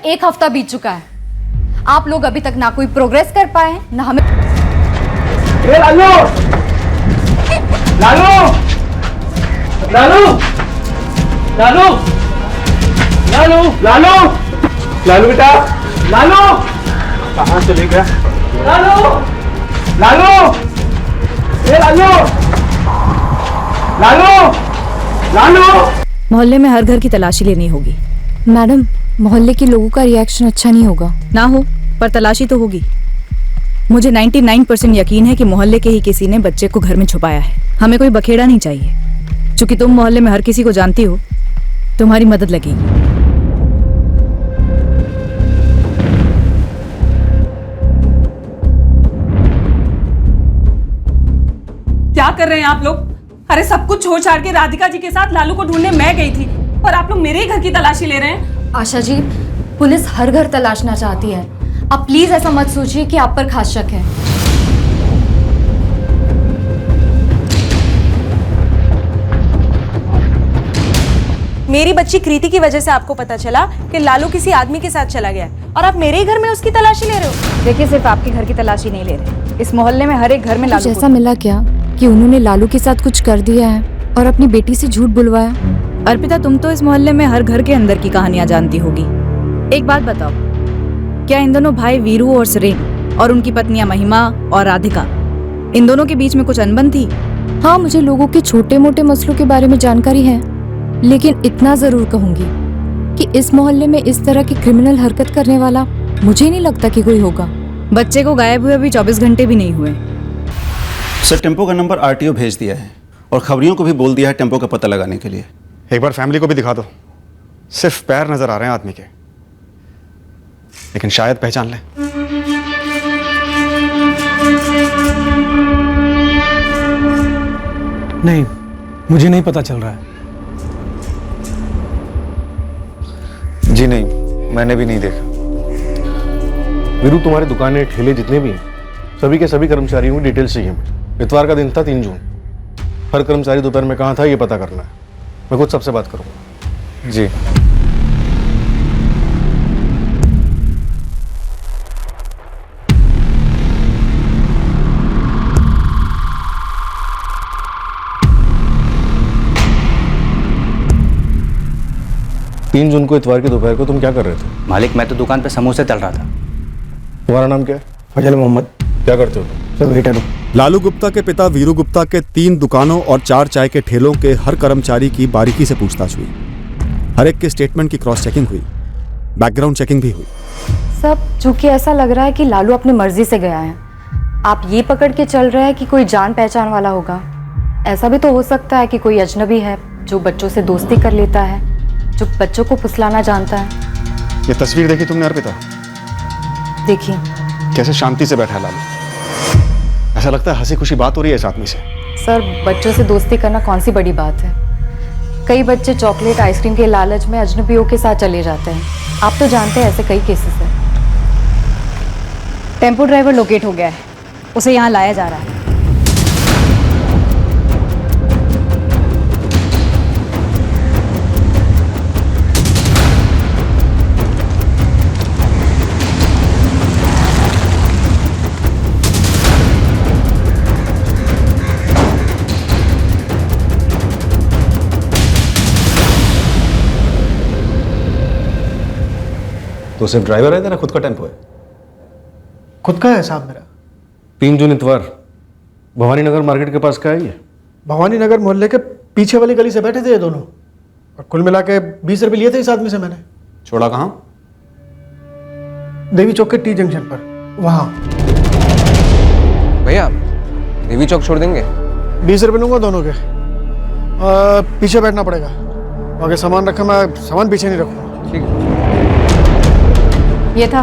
1 हफ्ता बीत चुका है। आप लोग अभी तक ना कोई प्रोग्रेस कर पाए हैं, ना हमें। लालू! लालू! लालू! लालू! लालू! लालू! लालू बेटा! लालू! कहाँ चले गया? लालू! लालू! लालू! लालू! लालू! मोहल्ले में हर घर की तलाशी लेनी होगी। मैडम, मोहल्ले के लोगों का रिएक्शन अच्छा नहीं होगा। ना हो पर तलाशी तो होगी। मुझे 99% यकीन है कि मोहल्ले के ही किसी ने बच्चे को घर में छुपाया है। हमें कोई बखेड़ा नहीं चाहिए। चूंकि तुम मोहल्ले में हर किसी को जानती हो, तुम्हारी मदद लगेगी। क्या कर रहे हैं आप लोग? अरे सब कुछ छोड़ छाड़ के राधिका जी के साथ लालू को ढूंढने मैं गई थी और आप लोग मेरे ही घर की तलाशी ले रहे हैं। आशा जी, पुलिस हर घर तलाशना चाहती है। आप प्लीज ऐसा मत सोचिए कि आप पर खास शक है। मेरी बच्ची कृति की वजह से आपको पता चला कि लालू किसी आदमी के साथ चला गया और आप मेरे ही घर में उसकी तलाशी ले रहे हो। देखिए, सिर्फ आपके घर की तलाशी नहीं ले रहे, इस मोहल्ले में हर एक घर में लालू ऐसा मिला क्या कि उन्होंने लालू के साथ कुछ कर दिया है और अपनी बेटी से झूठ बुलवाया? अर्पिता, तुम तो इस मोहल्ले में हर घर के अंदर की कहानियां जानती होगी। एक बात बताओ, क्या इन दोनों भाई वीरू और सुरेन और उनकी पत्नियां महिमा और राधिका, इन दोनों के बीच में कुछ अनबन थी? हाँ, मुझे लोगों के छोटे मोटे मसलों के बारे में जानकारी है, लेकिन इतना जरूर कहूंगी कि इस मोहल्ले में इस तरह की क्रिमिनल हरकत करने वाला मुझे नहीं लगता कि कोई होगा। बच्चे को गायब हुए अभी 24 घंटे भी नहीं हुए। सर, टेम्पो का नंबर आरटीओ भेज दिया है और खबरियों को भी बोल दिया है टेम्पो का पता लगाने के लिए। एक बार फैमिली को भी दिखा दो। सिर्फ पैर नजर आ रहे हैं आदमी के, लेकिन शायद पहचान लें। नहीं, मुझे नहीं पता चल रहा है। जी नहीं, मैंने भी नहीं देखा। वीरू, तुम्हारी दुकानें, ठेले जितने भी हैं, सभी के सभी कर्मचारियों की डिटेल्स चाहिए हमें। इतवार का दिन था 3 जून। हर कर्मचारी दोपहर में कहाँ था ये पता करना है। मैं खुद सबसे बात करूँगा। जी। तीन जून को इतवार की दोपहर को तुम क्या कर रहे थे? मालिक, मैं तो दुकान पे समोसे तल रहा था। तुम्हारा नाम क्या है? फजल मोहम्मद। क्या करते हो तुम? सब वेटर हूँ। लालू गुप्ता के पिता वीरू गुप्ता के 3 दुकानों और 4 चाय के ठेलों के हर कर्मचारी की बारीकी से पूछताछ हुई। हर एक के स्टेटमेंट की क्रॉस चेकिंग हुई, बैकग्राउंड चेकिंग भी हुई। सब चूंकि ऐसा लग रहा है कि लालू अपनी मर्जी से गया है, आप ये पकड़ के चल रहे हैं कि कोई जान पहचान वाला होगा। ऐसा भी तो हो सकता है कि कोई अजनबी है जो बच्चों से दोस्ती कर लेता है, जो बच्चों को फुसलाना जानता है। ये तस्वीर देखी तुमने अर्पिता? देखिए कैसे शांति से बैठा है लालू। ऐसा लगता है हंसी खुशी बात हो रही है इस आदमी से। सर, बच्चों से दोस्ती करना कौन सी बड़ी बात है? कई बच्चे चॉकलेट आइसक्रीम के लालच में अजनबियों के साथ चले जाते हैं। आप तो जानते हैं ऐसे कई केसेस हैं। टेम्पो ड्राइवर लोकेट हो गया है, उसे यहाँ लाया जा रहा है। तो सिर्फ ड्राइवर है, तेरा खुद का टेम्पो है? खुद का है साहब मेरा। 3 जून इतवार भवानी नगर मार्केट के पास का है ये? भवानी नगर मोहल्ले के पीछे वाली गली से बैठे थे ये दोनों, और कुल मिला के 20 रुपये लिए थे इस आदमी से मैंने। छोड़ा कहाँ? देवी चौक के टी जंक्शन पर, वहाँ। भैया, देवी चौक छोड़ देंगे? 20 रुपये लूंगा दोनों के। पीछे बैठना पड़ेगा, आगे सामान रखा, मैं सामान पीछे नहीं रखूँगा। ठीक है। ये था।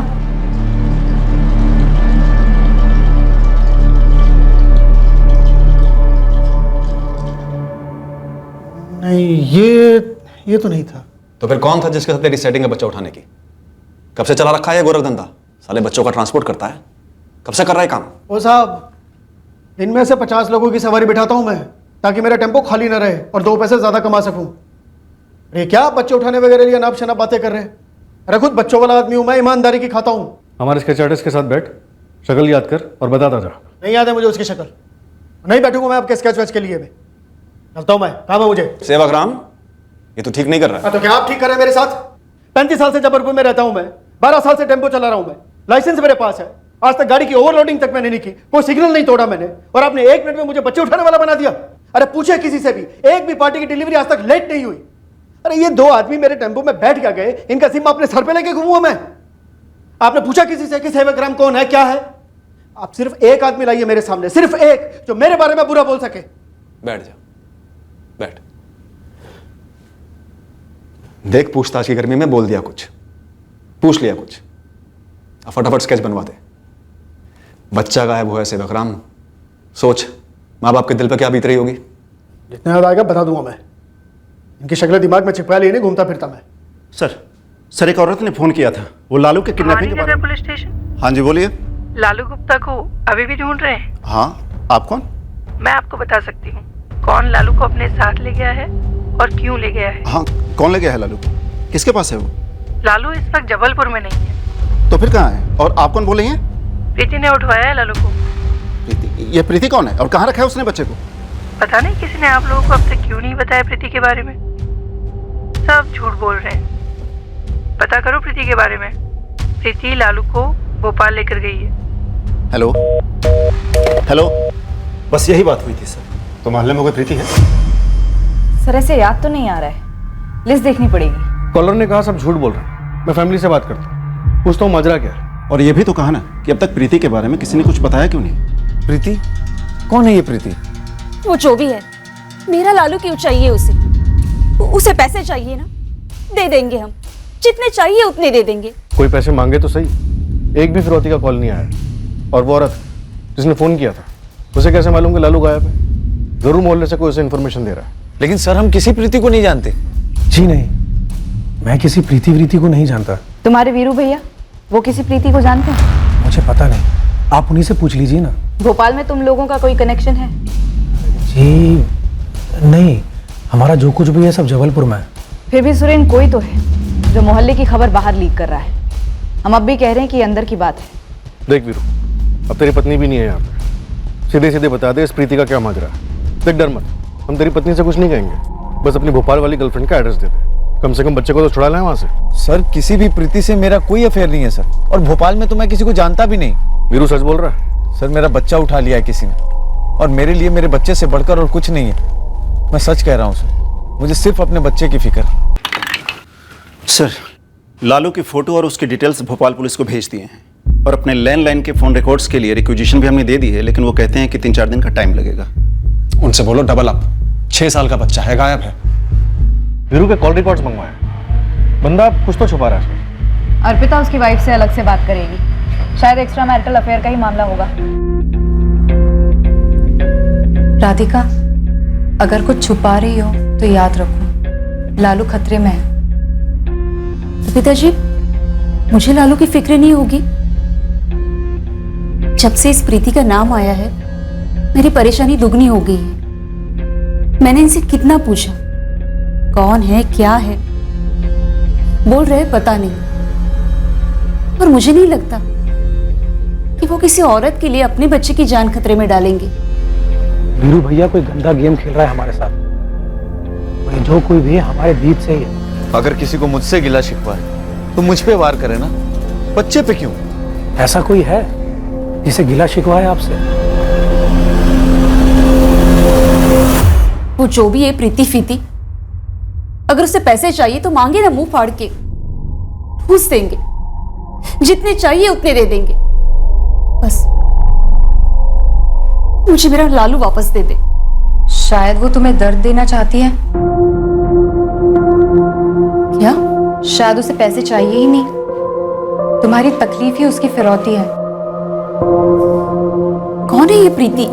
नहीं, ये तो नहीं था। तो फिर कौन था जिसके साथ तेरी सेटिंग है बच्चा उठाने की? कब से चला रखा है ये गोरख धंधा? साले बच्चों का ट्रांसपोर्ट करता है, कब से कर रहा है काम? ओ साहब, इनमें से 50 लोगों की सवारी बिठाता हूं मैं, ताकि मेरा टेम्पो खाली ना रहे और 2 पैसे ज्यादा कमा सकूं। ये क्या बच्चे उठाने वगैरह लिए अनाप शनाप बातें कर रहे हैं? अरे खुद बच्चों वाला आदमी हूं मैं, ईमानदारी की खाता हूं। हमारे स्केच आर्टिस्ट के साथ बैठ, शक्ल याद कर और बताता जा। नहीं याद है मुझे उसकी शक्ल, नहीं बैठूंगा मैं आपके स्केच वेच के लिए भी। चलता हूं मैं, काम है मुझे। सेवाग्राम, ये तो ठीक नहीं कर रहा है। हाँ, तो क्या आप ठीक कर रहे हैं मेरे साथ? 35 साल से जबलपुर में रहता हूं मैं, 12 साल से टेम्पो चला रहा हूं मैं, लाइसेंस मेरे पास है। आज तक गाड़ी की ओवरलोडिंग तक मैंने नहीं की, कोई सिग्नल नहीं तोड़ा मैंने, और आपने 1 मिनट में मुझे बच्चे उठाने वाला बना दिया। अरे पूछे किसी से भी, एक भी पार्टी की डिलीवरी आज तक लेट नहीं हुई। अरे ये 2 आदमी मेरे टेम्पो में बैठ क्या गए, इनका जिम्मा अपने सर पे लेके घूमूंगा मैं? आपने पूछा किसी से कि सेवाग्राम कौन है, क्या है? आप सिर्फ एक आदमी लाइए मेरे सामने, सिर्फ एक, जो मेरे बारे में बुरा बोल सके। बैठ जा, बैठ। देख, पूछताछ की गर्मी में बोल दिया कुछ, पूछ लिया कुछ, अब फटाफट स्केच बनवा दे। बच्चा गायब हुआ है सेवाग्राम, सोच माँ बाप के दिल पर क्या बीत रही होगी। जितना याद आएगा बता दूंगा मैं। इनकी शक्ल दिमाग में चिपका लिए नहीं घूमता फिरता मैं। सर एक औरत ने फोन किया था, वो लालू के किडनैपिंग के बारे में। Police station. हाँ जी बोलिए। लालू गुप्ता को अभी भी ढूंढ रहे हैं? हाँ, आप कौन? मैं आपको बता सकती हूँ कौन लालू को अपने साथ ले गया है और क्यों ले गया है। हाँ, कौन ले गया है लालू? किसके पास है वो? लालू इस वक्त जबलपुर में नहीं है। तो फिर कहाँ है? और आप कौन बोले हैं? प्रीति ने उठवाया है लालू को। प्रीति? ये प्रीति कौन है और कहाँ रखा है उसने बच्चे को? पता नहीं किसी ने आप लोगों को अब तक क्यों नहीं बताया प्रीति के बारे में। सब झूठ बोल रहे हैं। पता करो प्रीति के बारे में। प्रीति लालू को भोपाल लेकर गई है। हेलो हेलो, बस यही बात हुई थी सर। तो मोहल्ले में कोई प्रीति है? सर ऐसे याद तो नहीं आ रहा है, लिस्ट देखनी पड़ेगी। कॉलर ने कहा सब झूठ बोल रहे हैं। मैं फैमिली से बात करता हूँ, पूछता हूँ माजरा क्या है। और ये भी तो कहा ना कि अब तक प्रीति के बारे में किसी ने कुछ बताया क्यों नहीं? प्रीति? कौन है ये प्रीति? वो जो भी है, मेरा लालू क्यों चाहिए उसे पैसे चाहिए ना, दे देंगे हम, जितने चाहिए उतने दे देंगे। कोई पैसे मांगे तो सही, एक भी फिरौती का कॉल नहीं आया। और वो औरत जिसने फोन किया था, उसे कैसे मालूम कि लालू गायब है? जरूर मोहल्ले से कोई उसे इन्फॉर्मेशन दे रहा है। लेकिन सर हम किसी प्रीति को नहीं जानते। जी नहीं, मैं किसी प्रीति को नहीं जानता। तुम्हारे वीरू भैया वो किसी प्रीति को जानते हैं? मुझे पता नहीं, आप उन्हीं से पूछ लीजिए ना। भोपाल में तुम लोगों का कोई कनेक्शन है? जी नहीं, हमारा जो कुछ भी है सब जबलपुर में है। फिर भी सुरेन कोई तो है जो मोहल्ले की खबर बाहर लीक कर रहा है। हम अब भी कह रहे हैं कि ये अंदर की बात है। देख वीरू, अब तेरी पत्नी भी नहीं है यहाँ पे, सीधे सीधे बता दे इस प्रीति का क्या माजरा है। देख डर मत, हम तेरी पत्नी से कुछ नहीं कहेंगे, बस अपनी भोपाल वाली गर्लफ्रेंड का एड्रेस दे दे। कम से कम बच्चे को तो छुड़ा लें वहाँ से। सर किसी भी प्रीति से मेरा कोई अफेयर नहीं है सर, और भोपाल में तो मैं किसी को जानता भी नहीं। वीरू सच बोल रहा है? सर मेरा बच्चा उठा लिया है किसी ने, और मेरे लिए मेरे बच्चे से बढ़कर और कुछ नहीं है। मैं सच कह रहा हूँ सर, मुझे सिर्फ अपने बच्चे की फिक्र। सर लालू की फोटो और उसकी डिटेल्स भोपाल पुलिस को भेज दिए हैं, और अपने लैंडलाइन के फोन रिकॉर्ड्स के लिए रिक्विजिशन भी हमने दे दी है, लेकिन वो कहते हैं कि 3-4 दिन का टाइम लगेगा। उनसे बोलो डबल अप, 6 साल का बच्चा है, गायब है। वीरू के कॉल रिकॉर्ड्स मंगवाए, बंदा कुछ तो छुपा रहा है। अर्पिता उसकी वाइफ से अलग से बात करेगी, शायद एक्स्ट्रा मैरिटल अफेयर का ही मामला होगा। राधिका, अगर कुछ छुपा रही हो तो याद रखो लालू खतरे में है। पिताजी, मुझे लालू की फिक्र नहीं होगी। जब से इस प्रीति का नाम आया है मेरी परेशानी दुगनी हो गई है। मैंने इनसे कितना पूछा, कौन है क्या है, बोल रहे पता नहीं। पर मुझे नहीं लगता कि वो किसी औरत के लिए अपने बच्चे की जान खतरे में डालेंगे। वीरू भैया कोई गंदा गेम खेल रहा है हमारे साथ। भाई जो कोई भी है हमारे बीच से ही है। अगर किसी को मुझसे गिला शिकवा है तो मुझ पे वार करे ना, बच्चे पे क्यों? ऐसा कोई है जिसे गिला शिकवा है आपसे? वो जो भी है प्रीति फीति, अगर उसे पैसे चाहिए तो मांगे ना मुंह फाड़ के, ठूस देंगे, जितने चाहिए उतने दे देंगे। बस मुझे मेरा लालू वापस दे दे। शायद वो तुम्हें दर्द देना चाहती है। क्या? शायद उसे पैसे चाहिए ही नहीं, तुम्हारी तकलीफ ही उसकी फिरौती है। कौन है ये प्रीति?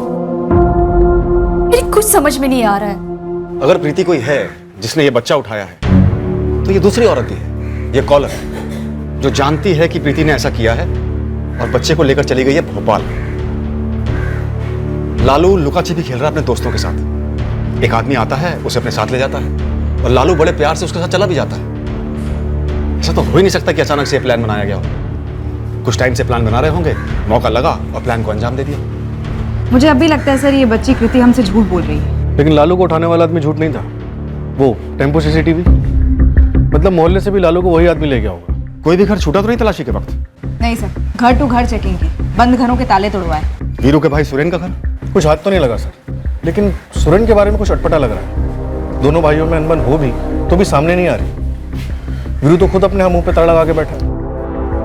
मेरे कुछ समझ में नहीं आ रहा है। अगर प्रीति कोई है जिसने ये बच्चा उठाया है तो ये दूसरी औरत ही है, ये कॉलर है जो जानती है कि प्रीति ने ऐसा किया है और बच्चे को लेकर चली गई है भोपाल। लालू लुका छिपी खेल रहा है अपने दोस्तों के साथ। एक आदमी आता है, उसे अपने साथ ले जाता है और लालू बड़े प्यार से उसके साथ चला भी जाता है। ऐसा तो हो ही नहीं सकता कि अचानक से ये प्लान बनाया गया हो। कुछ टाइम से प्लान बना रहे होंगे, मौका लगा और प्लान को अंजाम दे दिया। मुझे अब भी लगता है सर ये बच्ची कृति हमसे झूठ बोल रही है। लेकिन लालू को उठाने वाला आदमी झूठ नहीं था। वो टेम्पो सीसीटीवी, मतलब मोहल्ले से भी लालू को वही आदमी ले गया होगा। कोई भी घर छूटा तो नहीं तलाशी के वक्त? नहीं सर, घर टू घर चेकिंग की, बंद घरों के ताले तोड़वाए। वीरू के भाई सुरेन का घर? कुछ हाथ तो नहीं लगा सर, लेकिन सुरेन के बारे में कुछ अटपटा लग रहा है। दोनों भाइयों में अनबन हो भी तो भी सामने नहीं आ रही। वीरू तो खुद अपने मुंह पे ताला लगा के बैठा।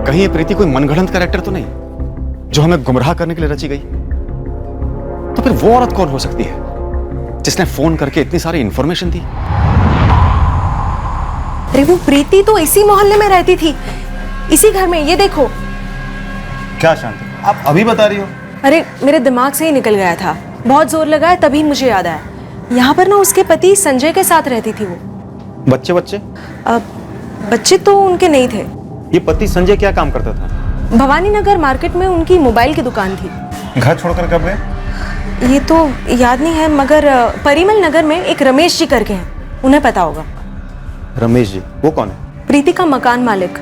कहीं ये प्रीति कोई मनगढ़ंत कैरेक्टर तो नहीं जो हमें गुमराह करने के लिए रची गई? तो फिर वो औरत कौन हो सकती है जिसने फोन करके इतनी सारी इंफॉर्मेशन दी? अरे वो प्रीति तो इसी मोहल्ले में रहती थी, इसी घर में। ये देखो। क्या शांति, आप अभी बता रही हो? अरे मेरे दिमाग से ही निकल गया था, बहुत जोर लगाया तभी मुझे याद आया। यहाँ पर ना उसके पति संजय के साथ रहती थी वो। बच्चे बच्चे? बच्चे तो उनके नहीं थे। ये पति संजय क्या काम करता था? भवानी नगर मार्केट में उनकी मोबाइल की दुकान थी। घर छोड़कर कब गए? ये तो याद नहीं है, मगर परिमल नगर में एक रमेश जी करके हैं, उन्हें पता होगा। रमेश जी? वो कौन है? प्रीति का मकान मालिक।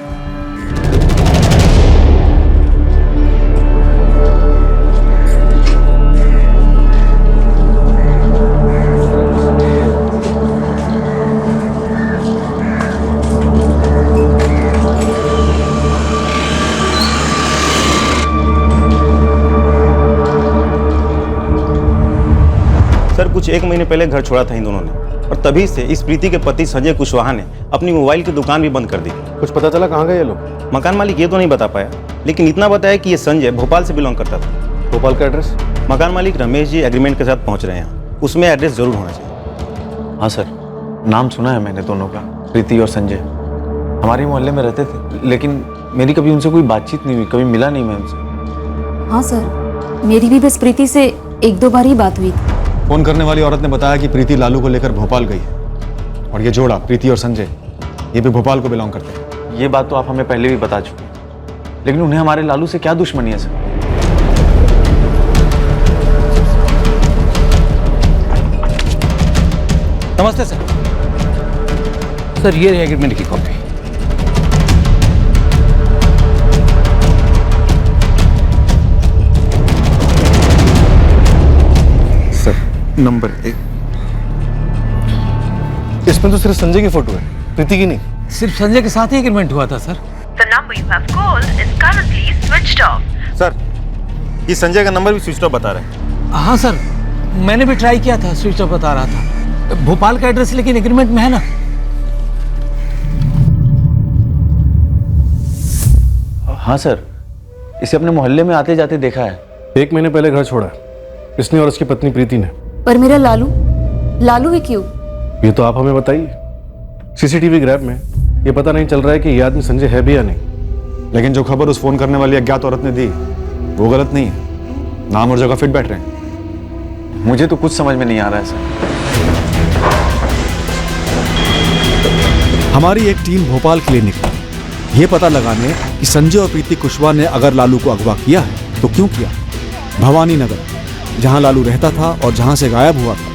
कुछ 1 महीने पहले घर छोड़ा था इन दोनों ने, और तभी से इस प्रीति के पति संजय कुशवाहा ने अपनी मोबाइल की दुकान भी बंद कर दी। कुछ पता चला कहाँ गए ये लोग? मकान मालिक ये तो नहीं बता पाया, लेकिन इतना बताया कि ये संजय भोपाल से बिलोंग करता था। भोपाल का एड्रेस? मकान मालिक रमेश जी एग्रीमेंट के साथ पहुंच रहे हैं, उसमें एड्रेस जरूर होना चाहिए। हाँ सर, नाम सुना है मैंने दोनों का, प्रीति और संजय। हमारे मोहल्ले में रहते थे, लेकिन मेरी कभी उनसे कोई बातचीत नहीं हुई, कभी मिला नहीं मैं उनसे। हाँ सर, मेरी भी बस प्रीति से 1-2 बार ही बात हुई थी। फोन करने वाली औरत ने बताया कि प्रीति लालू को लेकर भोपाल गई है, और ये जोड़ा प्रीति और संजय ये भी भोपाल को बिलोंग करते हैं। ये बात तो आप हमें पहले भी बता चुके, लेकिन उन्हें हमारे लालू से क्या दुश्मनी है सर? नमस्ते सर। सर ये है एग्रीमेंट की कॉपी। नंबर 1। इसमें तो सिर्फ संजय की फोटो है, प्रीति की नहीं। सिर्फ संजय के साथ ही एग्रीमेंट हुआ था sir. The number you have called is currently switched off. Sir ये संजय का नंबर भी स्विच ऑफ बता रहे हैं। हाँ सर, मैंने भी ट्राई किया था, स्विच ऑफ बता रहा था। भोपाल का एड्रेस लेकिन एग्रीमेंट में है ना। हाँ सर, इसे अपने मोहल्ले में आते जाते देखा है। 1 महीने पहले घर छोड़ा इसने और उसकी पत्नी प्रीति ने। पर मेरा लालू ही क्यों? ये तो आप हमें बताइए। सीसीटीवी ग्रैब में ये पता नहीं चल रहा है कि ये आदमी संजय है भी या नहीं। लेकिन जो खबर उस फोन करने वाली अज्ञात औरत ने दी वो गलत नहीं है, नाम और जगह फिट बैठ रहे हैं। मुझे तो कुछ समझ में नहीं आ रहा है सर। हमारी एक टीम भोपाल के लिए निकली, ये पता लगाने कि संजय और प्रीति कुशवाहा ने अगर लालू को अगवा किया है तो क्यों किया। भवानी नगर, जहां लालू रहता था और जहां से गायब हुआ था,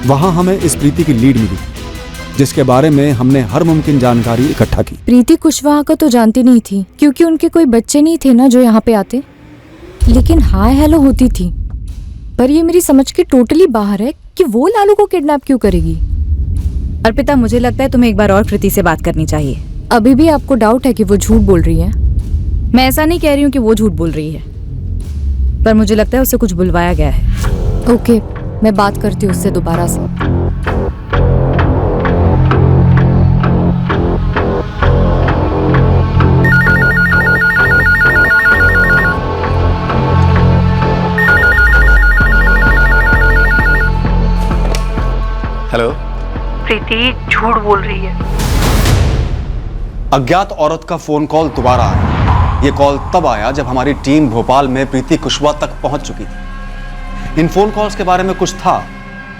वहां हमें इस प्रीति की लीड मिली, जिसके बारे में हमने हर मुमकिन जानकारी इकट्ठा की। प्रीति कुशवाहा को तो जानती नहीं थी, क्योंकि उनके कोई बच्चे नहीं थे ना जो यहाँ पे आते, लेकिन हाय हेलो होती थी। पर ये मेरी समझ के टोटली बाहर है कि वो लालू को किडनैप क्यों करेगी। अर्पिता, मुझे लगता है तुम्हें एक बार और कृति से बात करनी चाहिए। अभी भी आपको डाउट है कि वो झूठ बोल रही है? मैं ऐसा नहीं कह रही हूँ कि वो झूठ बोल रही है, पर मुझे लगता है उसे कुछ बुलवाया गया है। ओके, मैं बात करती हूँ उससे दोबारा से। हेलो। प्रीति झूठ बोल रही है। अज्ञात औरत का फोन कॉल दोबारा आया। ये कॉल तब आया जब हमारी टीम भोपाल में प्रीति कुशवाहा तक पहुंच चुकी थी। इन फोन कॉल्स के बारे में कुछ था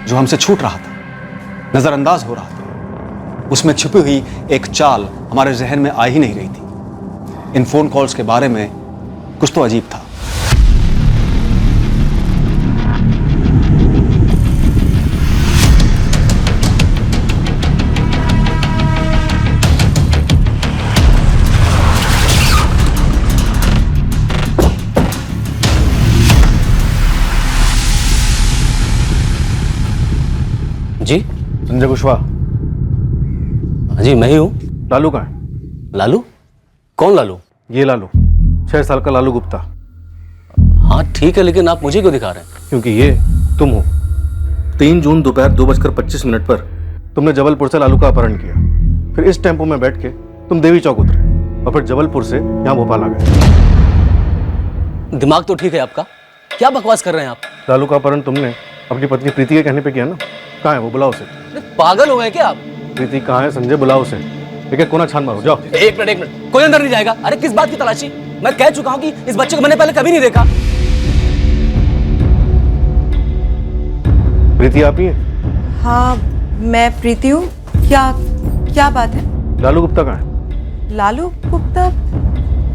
जो हमसे छूट रहा था, नजरअंदाज हो रहा था। उसमें छुपी हुई एक चाल हमारे जहन में आ ही नहीं रही थी। इन फोन कॉल्स के बारे में कुछ तो अजीब था। संजय कुशवाहा। जी मैं ही हूँ। लालू कहाँ है? लालू? कौन लालू? ये लालू, 6 साल का लालू गुप्ता। हाँ ठीक है, लेकिन आप मुझे क्यों दिखा रहे हैं? क्योंकि ये तुम हो। 3 जून दोपहर 2:25 पर तुमने जबलपुर से लालू का अपहरण किया। फिर इस टेम्पो में बैठ के तुम देवी चौक उतरे और फिर जबलपुर से यहाँ भोपाल आ गए। दिमाग तो ठीक है आपका? क्या बकवास कर रहे हैं आप? लालू का अपहरण तुमने अपनी पत्नी प्रीति के कहने पे किया ना? कहाँ है वो? बुलाओ उसे। पागल हो गए क्या आप? प्रीति कहाँ है संजय? बुलाओ उसे। एक कोना छान मारो, जाओ। एक मिनट, कोई अंदर नहीं जाएगा। अरे किस बात की तलाशी? मैं कह चुका हूँ कि इस बच्चे को मैंने पहले कभी नहीं देखा। प्रीति आप ही हैं? हाँ मैं प्रीति हूँ। क्या बात है? लालू गुप्ता कहाँ है? लालू गुप्ता?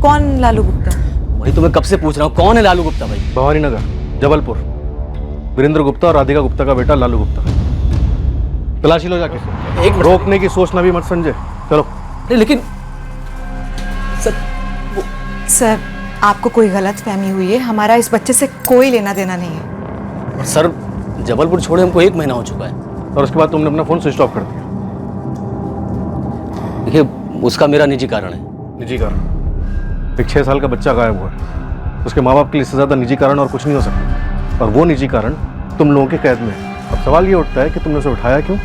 कौन लालू गुप्ता? वही तो मैं कब से पूछ रहा हूँ, कौन है लालू गुप्ता भाई? भवानी नगर, जबलपुर। वीरेंद्र गुप्ता और राधिका गुप्ता का बेटा लालू गुप्ता। तलाशी लो जाके। एक मिनट। रोकने की सोचना भी मत संजय, चलो। लेकिन सर आपको कोई गलत फहमी हुई है। हमारा इस बच्चे से कोई लेना देना नहीं है। और सर जबलपुर छोड़े हमको 1 महीना हो चुका है। और उसके बाद तुमने अपना फोन स्विच ऑफ कर दिया। देखिए उसका मेरा निजी कारण है। निजी कारण? एक 6 साल का बच्चा गायब हुआ है। उसके माँ बाप के लिए इससे ज्यादा निजी कारण और कुछ नहीं हो सकता। और वो निजी कारण तुम लोगों के कैद में है। अब सवाल ये उठता है कि तुमने उसे उठाया क्यों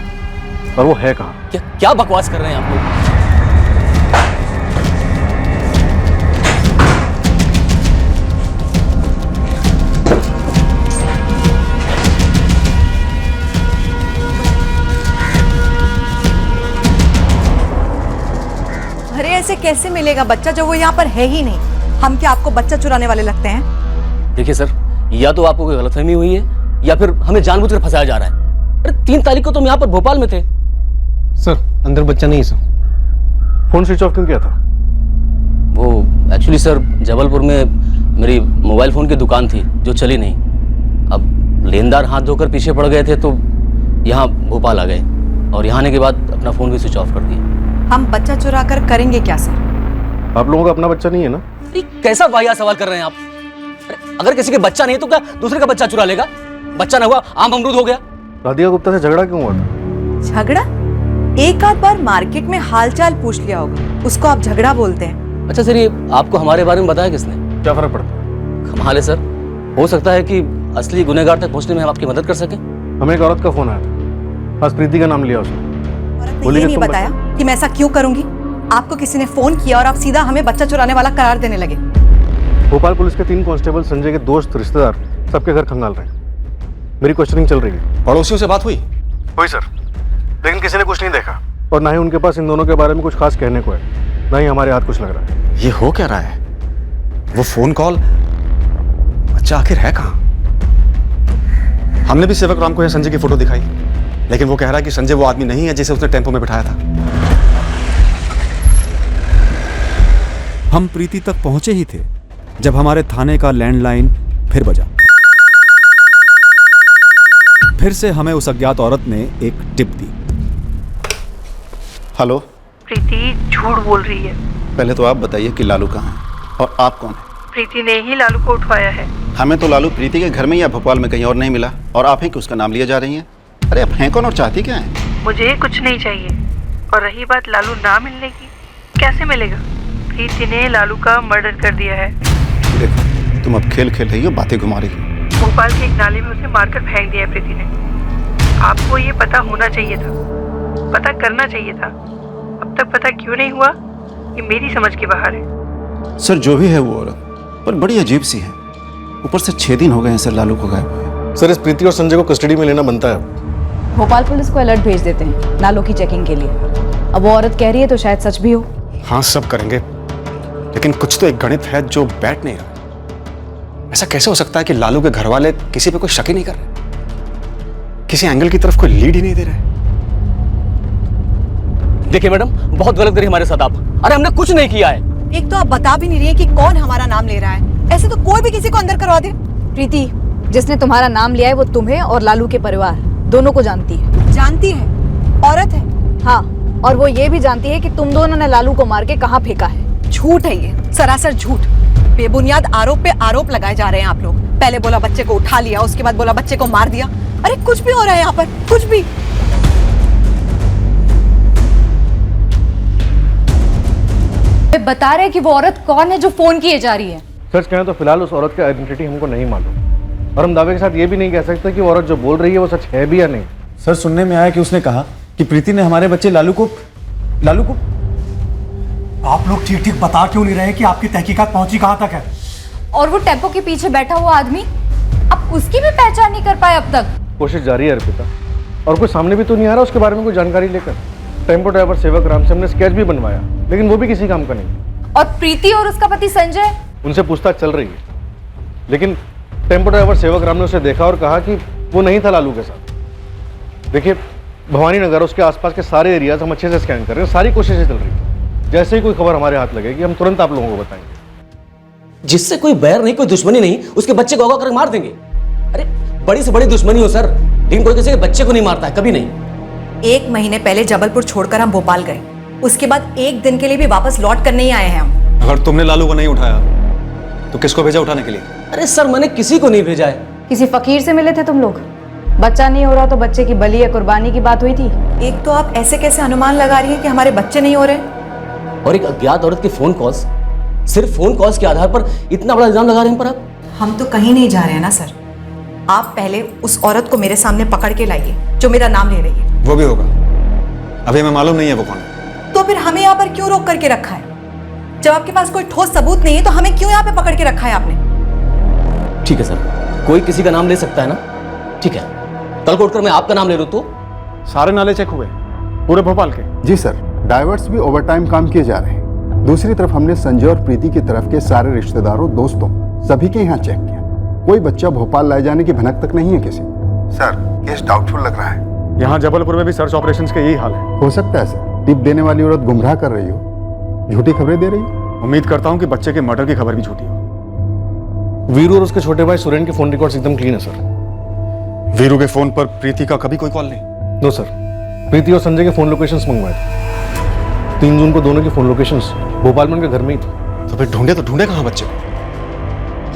और वो है कहाँ? क्या बकवास कर रहे हैं आप लोग? अरे ऐसे कैसे मिलेगा बच्चा जब वो यहाँ पर है ही नहीं? हम क्या आपको बच्चा चुराने वाले लगते हैं? देखिए सर, या तो आपको कोई गलतफहमी हुई है या फिर हमें जानबूझकर फंसाया जा रहा है। अरे 3 तारीख को तुम यहाँ पर भोपाल में थे। सर अंदर बच्चा नहीं है सर। फोन स्विच ऑफ क्यों किया था? वो एक्चुअली सर जबलपुर में मेरी मोबाइल फ़ोन की दुकान थी जो चली नहीं। अब लेनदार हाथ धोकर पीछे पड़ गए थे तो यहाँ भोपाल आ गए और यहाँ आने के बाद अपना फ़ोन भी स्विच ऑफ कर दिया। हम बच्चा चुरा कर करेंगे क्या सर? आप लोगों का अपना बच्चा नहीं है ना? कैसा वाहियात सवाल कर रहे हैं आप? अगर किसी के बच्चा नहीं है तो क्या दूसरे का बच्चा चुरा लेगा? बच्चा ना हुआ आम अमरूद हो गया। राधिका गुप्ता से झगड़ा क्यों हुआ था? झगड़ा? एक आध बार मार्केट में हालचाल पूछ लिया होगा, उसको आप झगड़ा बोलते हैं? अच्छा सर, ये आपको हमारे बारे में बताया किसने? क्या फर्क पड़ता है? कमाल है सर, हो सकता है कि असली गुनहगार तक पहुंचने में हम आपकी मदद कर सकें। हमें एक औरत का फोन आया था, आज प्रीति का नाम लिया उसने। औरत ने ये नहीं बताया कि मैं ऐसा क्यों करूंगी? आपको किसी ने फोन किया और आप सीधा हमें बच्चा चुराने वाला करार देने लगे। भोपाल पुलिस के 3 कांस्टेबल संजय के दोस्त रिश्तेदार सबके घर खंगाल रहे हैं। मेरी क्वेश्चनिंग चल रही है। पड़ोसियों से बात हुई? हुई सर, लेकिन किसी ने कुछ नहीं देखा और ना ही उनके पास इन दोनों के बारे में कुछ खास कहने को है, ना ही हमारे हाथ कुछ लग रहा है। ये हो क्या रहा है? वो फोन कॉल, बच्चा आखिर है कहाँ? हमने भी सेवक राम को यह संजय की फोटो दिखाई, लेकिन वो कह रहा है कि संजय वो आदमी नहीं है जिसे उसने टेम्पो में बिठाया था। हम प्रीति तक पहुंचे ही थे जब हमारे थाने का लैंडलाइन फिर बजा। फिर से हमें उस अज्ञात औरत ने एक टिप दी। हेलो प्रीति झूठ बोल रही है। पहले तो आप बताइए कि लालू कहाँ है और आप कौन है? प्रीति ने ही लालू को उठवाया है। हमें तो लालू प्रीति के घर में या भोपाल में कहीं और नहीं मिला और आप हैं कि उसका नाम लिया जा रही हैं। अरे आप हैं कौन और चाहती क्या है? मुझे कुछ नहीं चाहिए। और रही बात लालू ना मिलने की, कैसे मिलेगा? प्रीति ने लालू का मर्डर कर दिया है। देखो तुम अब खेल खेल रही हो, बातें घुमा रही हो। भोपाल के एक नाले में उसे मारकर फेंक दिया है प्रीति ने। आपको ये पता होना चाहिए था, पता करना चाहिए था। अब तक पता क्यों नहीं हुआ, ये मेरी समझ के बाहर है। सर जो भी है वो औरत पर बड़ी अजीब सी है। ऊपर से 6 दिन हो गए हैं सर लालू को गायब हुए। सर इस प्रीति और संजय को कस्टडी में लेना बनता है। भोपाल पुलिस को अलर्ट भेज देते हैं लालू की चेकिंग के लिए। अब वो औरत कह रही है तो शायद सच भी हो। हाँ सब करेंगे, लेकिन कुछ तो एक गणित है जो बैठ नहीं रहा। ऐसा कैसे हो सकता है कि लालू के घर वाले किसी पे कोई शक ही नहीं कर रहे, किसी एंगल की तरफ कोई लीड ही नहीं दे रहे? देखिए मैडम, बहुत गलत करी हमारे साथ आप। अरे हमने कुछ नहीं किया है। एक तो आप बता भी नहीं रही है कि कौन हमारा नाम ले रहा है। ऐसे तो कोई भी किसी को अंदर करवा दे। प्रीति, जिसने तुम्हारा नाम लिया है वो तुम्हें और लालू के परिवार दोनों को जानती है। जानती है? औरत है? हाँ, और वो ये भी जानती है कि तुम दोनों ने लालू को मार के कहाँ फेंका है। झूठ है ये, सरासर झूठ। बेबुनियाद आरोप पे आरोप लगाए जा रहे हैं आप लोग। पहले बोला बच्चे को उठा लिया, उसके बाद बोला बच्चे को मार दिया। अरे कुछ भी हो रहा है यहाँ पर, कुछ भी। बता रहे कि वो औरत कौन है जो फोन किए जा रही है। सच कहें तो फिलहाल उस औरत का आइडेंटिटी हमको नहीं मालूम, और हम दावे के साथ ये भी नहीं कह सकते कि वो औरत जो बोल रही है वो सच है भी या नहीं। सर सुनने में आया कि उसने कहा कि प्रीति ने हमारे बच्चे लालू को आप लोग ठीक ठीक बता क्यों नहीं रहे कि आपकी तहकीकात पहुंची कहां तक है? और वो टेम्पो के पीछे बैठा हुआ आदमी, आप उसकी भी पहचान नहीं कर पाए अब तक। कोशिश जारी है अर्पिता, और कोई सामने भी तो नहीं आ रहा उसके बारे में कोई जानकारी लेकर। टेम्पो ड्राइवर सेवक राम से हमने स्केच भी बनवाया, लेकिन वो भी किसी काम का नहीं। और प्रीति और उसका पति संजय, उनसे पूछताछ चल रही है, लेकिन टेम्पो ड्राइवर सेवक राम ने उसे देखा और कहा कि वो नहीं था लालू के साथ। देखिए भवानी नगर उसके आसपास के सारे एरियाज हम अच्छे से स्कैन कर रहे हैं, सारी कोशिशें चल रही है। जैसे ही कोई खबर हमारे हाथ लगेगी हम तुरंत आप लोगों को बताएंगे। जिससे कोई बैर नहीं, कोई दुश्मनी नहीं, उसके बच्चे को अगवा कर मार देंगे। अरे बड़ी से बड़ी दुश्मनी हो सर, लेकिन कोई किसी के बच्चे को नहीं मारता है, कभी नहीं। 1 महीने पहले जबलपुर छोड़कर हम भोपाल गए, उसके बाद 1 दिन के लिए भी वापस लौट कर नहीं आए हैं हम। अगर तुमने लालू को नहीं उठाया तो किसको भेजा उठाने के लिए? अरे सर मैंने किसी को नहीं भेजा है। किसी फकीर से मिले थे तुम लोग? बच्चा नहीं हो रहा तो बच्चे की बलि या कुर्बानी की बात हुई थी। एक तो आप ऐसे कैसे अनुमान लगा रही हैं कि हमारे बच्चे नहीं हो रहे, और एक अज्ञात औरत के फोन कॉल्स, सिर्फ फोन कॉल्स के आधार पर इतना बड़ा इल्जाम लगा रहे हैं पर आप। हम तो कहीं नहीं जा रहे हैं ना सर। आप पहले उस औरत को मेरे सामने पकड़ के लाइए जो मेरा नाम ले रही है। वो भी होगा, अभी हमें मालूम नहीं है वो कौन है। तो फिर हमें यहाँ पर क्यों रोक करके रखा है? जब आपके पास कोई ठोस सबूत नहीं है तो हमें क्यों यहाँ पे पकड़ के रखा है आपने? ठीक है सर, कोई किसी का नाम ले सकता है ना, ठीक है। कल को उठकर मैं आपका नाम ले लूं तो? सारे नाले चेक हुए पूरे भोपाल के? जी सर, डाइवर्स भी ओवरटाइम काम किए जा रहे हैं। दूसरी तरफ हमने संजय और प्रीति की तरफ के सारे रिश्तेदारों, दोस्तों सभी के यहाँ चेक किया। कोई बच्चा भोपाल लाए जाने की भनक तक नहीं है किसी। सर केस डाउटफुल लग रहा है। यहाँ जबलपुर में भी सर्च ऑपरेशंस के यही हाल है। हो सकता है सर, टिप देने वाली औरत गुमराह कर रही हो, झूठी खबरें दे रही हो। उम्मीद करता हूँ कि बच्चे के मर्डर की खबर भी झूठी हो। वीरू और उसके छोटे भाई सुरेन के फोन रिकॉर्ड्स एकदम क्लीन है सर। वीरू के फोन पर प्रीति का कभी कोई कॉल नहीं? नो सर, प्रीति और संजय के फोन लोकेशंस मंगवाए थे। 3 जून को दोनों की फोन लोकेशंस भोपाल में उनके घर में ही थे। तो फिर ढूंढे कहाँ बच्चे को?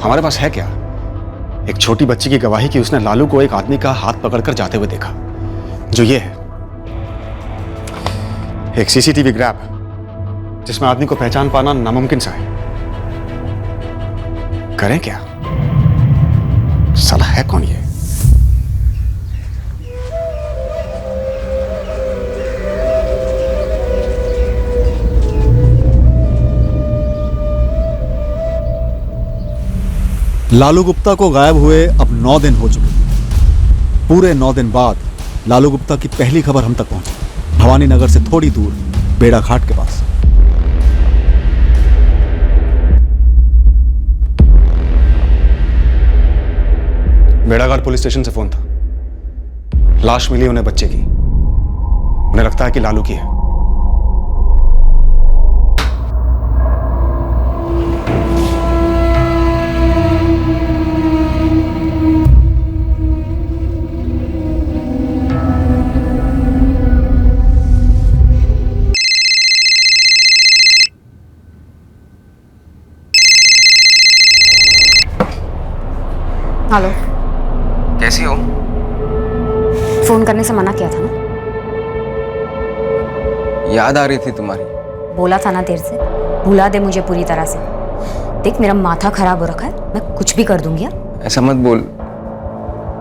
हमारे पास है क्या? एक छोटी बच्ची की गवाही कि उसने लालू को एक आदमी का हाथ पकड़कर जाते हुए देखा, जो ये है एक सीसीटीवी ग्रैब जिसमें आदमी को पहचान पाना नामुमकिन सा है। करें क्या? साला है कौन ये? लालू गुप्ता को गायब हुए अब 9 दिन हो चुके हैं। पूरे 9 दिन बाद लालू गुप्ता की पहली खबर हम तक पहुंची, भवानी नगर से थोड़ी दूर बेड़ा घाट के पास। बेड़ाघाट पुलिस स्टेशन से फोन था। लाश मिली उन्हें बच्चे की। उन्हें लगता है कि लालू की है। हेलो, कैसी हो? फोन करने से मना किया था ना? याद आ रही थी तुम्हारी। बोला था ना देर से, भुला दे मुझे पूरी तरह से। देख मेरा माथा खराब हो रखा है, मैं कुछ भी कर दूंगी यार। ऐसा मत बोल,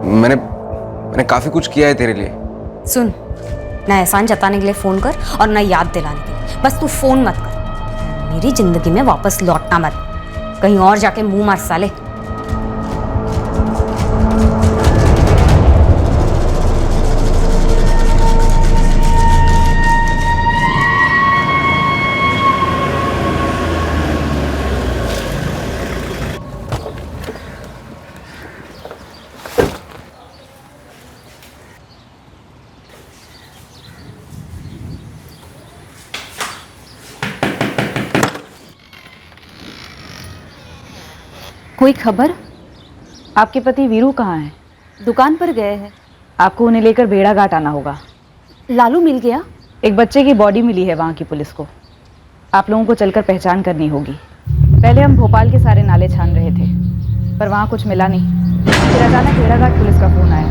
मैंने काफी कुछ किया है तेरे लिए। सुन, ना एहसान जताने के लिए फोन कर और ना याद दिलाने के लिए। बस तू फोन मत कर, मेरी जिंदगी में वापस लौटना मत, कहीं और जाके मुंह मार साले। कोई खबर? आपके पति वीरू कहाँ हैं? दुकान पर गए हैं। आपको उन्हें लेकर भेड़ाघाट आना होगा। लालू मिल गया? एक बच्चे की बॉडी मिली है वहाँ की पुलिस को। आप लोगों को चलकर पहचान करनी होगी। पहले हम भोपाल के सारे नाले छान रहे थे, पर वहाँ कुछ मिला नहीं। फिर अचानक भेड़ाघाट पुलिस का फोन आया।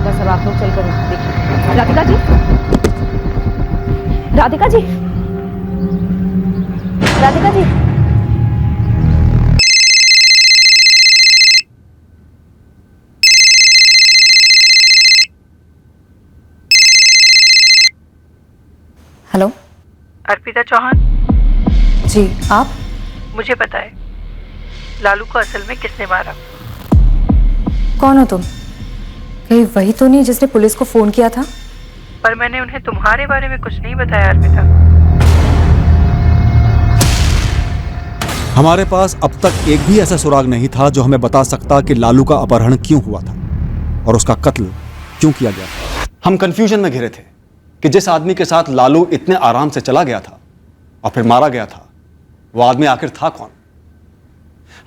बस अब आप लोग चलकर देखिए। राधिका जी, राधिका जी, राधिका जी। हेलो, अर्पिता चौहान। जी आप? मुझे पता है लालू को असल में किसने मारा। कौन हो तुम? कहीं वही तो नहीं जिसने पुलिस को फोन किया था? पर मैंने उन्हें तुम्हारे बारे में कुछ नहीं बताया अर्पिता। हमारे पास अब तक एक भी ऐसा सुराग नहीं था जो हमें बता सकता कि लालू का अपहरण क्यों हुआ था और उसका कत्ल क्यों किया गया था। हम कंफ्यूजन में घिरे थे कि जिस आदमी के साथ लालू इतने आराम से चला गया था और फिर मारा गया था, वो आदमी आखिर था कौन।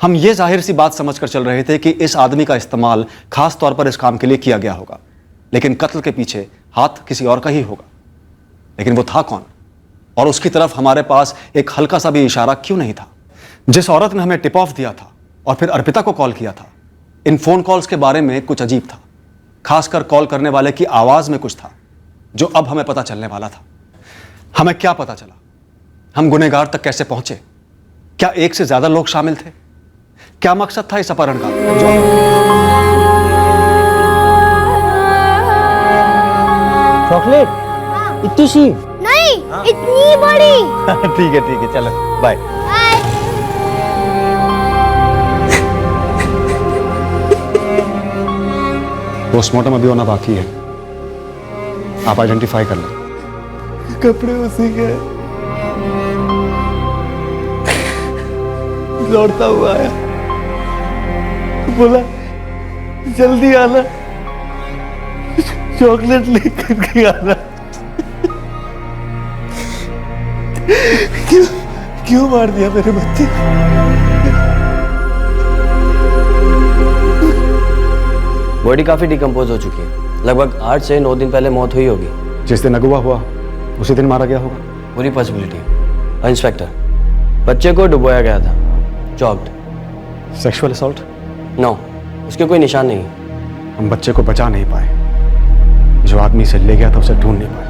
हम ये जाहिर सी बात समझकर चल रहे थे कि इस आदमी का इस्तेमाल खास तौर पर इस काम के लिए किया गया होगा, लेकिन कत्ल के पीछे हाथ किसी और का ही होगा। लेकिन वो था कौन और उसकी तरफ हमारे पास एक हल्का सा भी इशारा क्यों नहीं था। जिस औरत ने हमें टिप ऑफ दिया था और फिर अर्पिता को कॉल किया था, इन फोन कॉल्स के बारे में कुछ अजीब था। खासकर कॉल करने वाले की आवाज में कुछ था जो अब हमें पता चलने वाला था। हमें क्या पता चला? हम गुनहगार तक कैसे पहुंचे? क्या एक से ज्यादा लोग शामिल थे? क्या मकसद था इस अपहरण का? चॉकलेट इतनी सी नहीं, इतनी बड़ी। ठीक है चलो बाय। पोस्टमार्टम अभी होना बाकी है, आप आइडेंटिफाई कर लें। कपड़े उसी के दौड़ता हुआ आया, बोला जल्दी आना, चॉकलेट लेकर के आना। क्यों मार दिया मेरे बच्चे? बॉडी काफी डिकम्पोज हो चुकी है। लगभग 8 से 9 दिन पहले मौत हुई होगी। जिस दिन अगवा हुआ उसी दिन मारा गया होगा। पूरी पॉसिबिलिटी। इंस्पेक्टर, बच्चे को डुबोया गया था, चॉक्ड। Sexual assault? नो, उसके कोई निशान नहीं। हम बच्चे को बचा नहीं पाए, जो आदमी से ले गया था उसे ढूंढ नहीं पाए।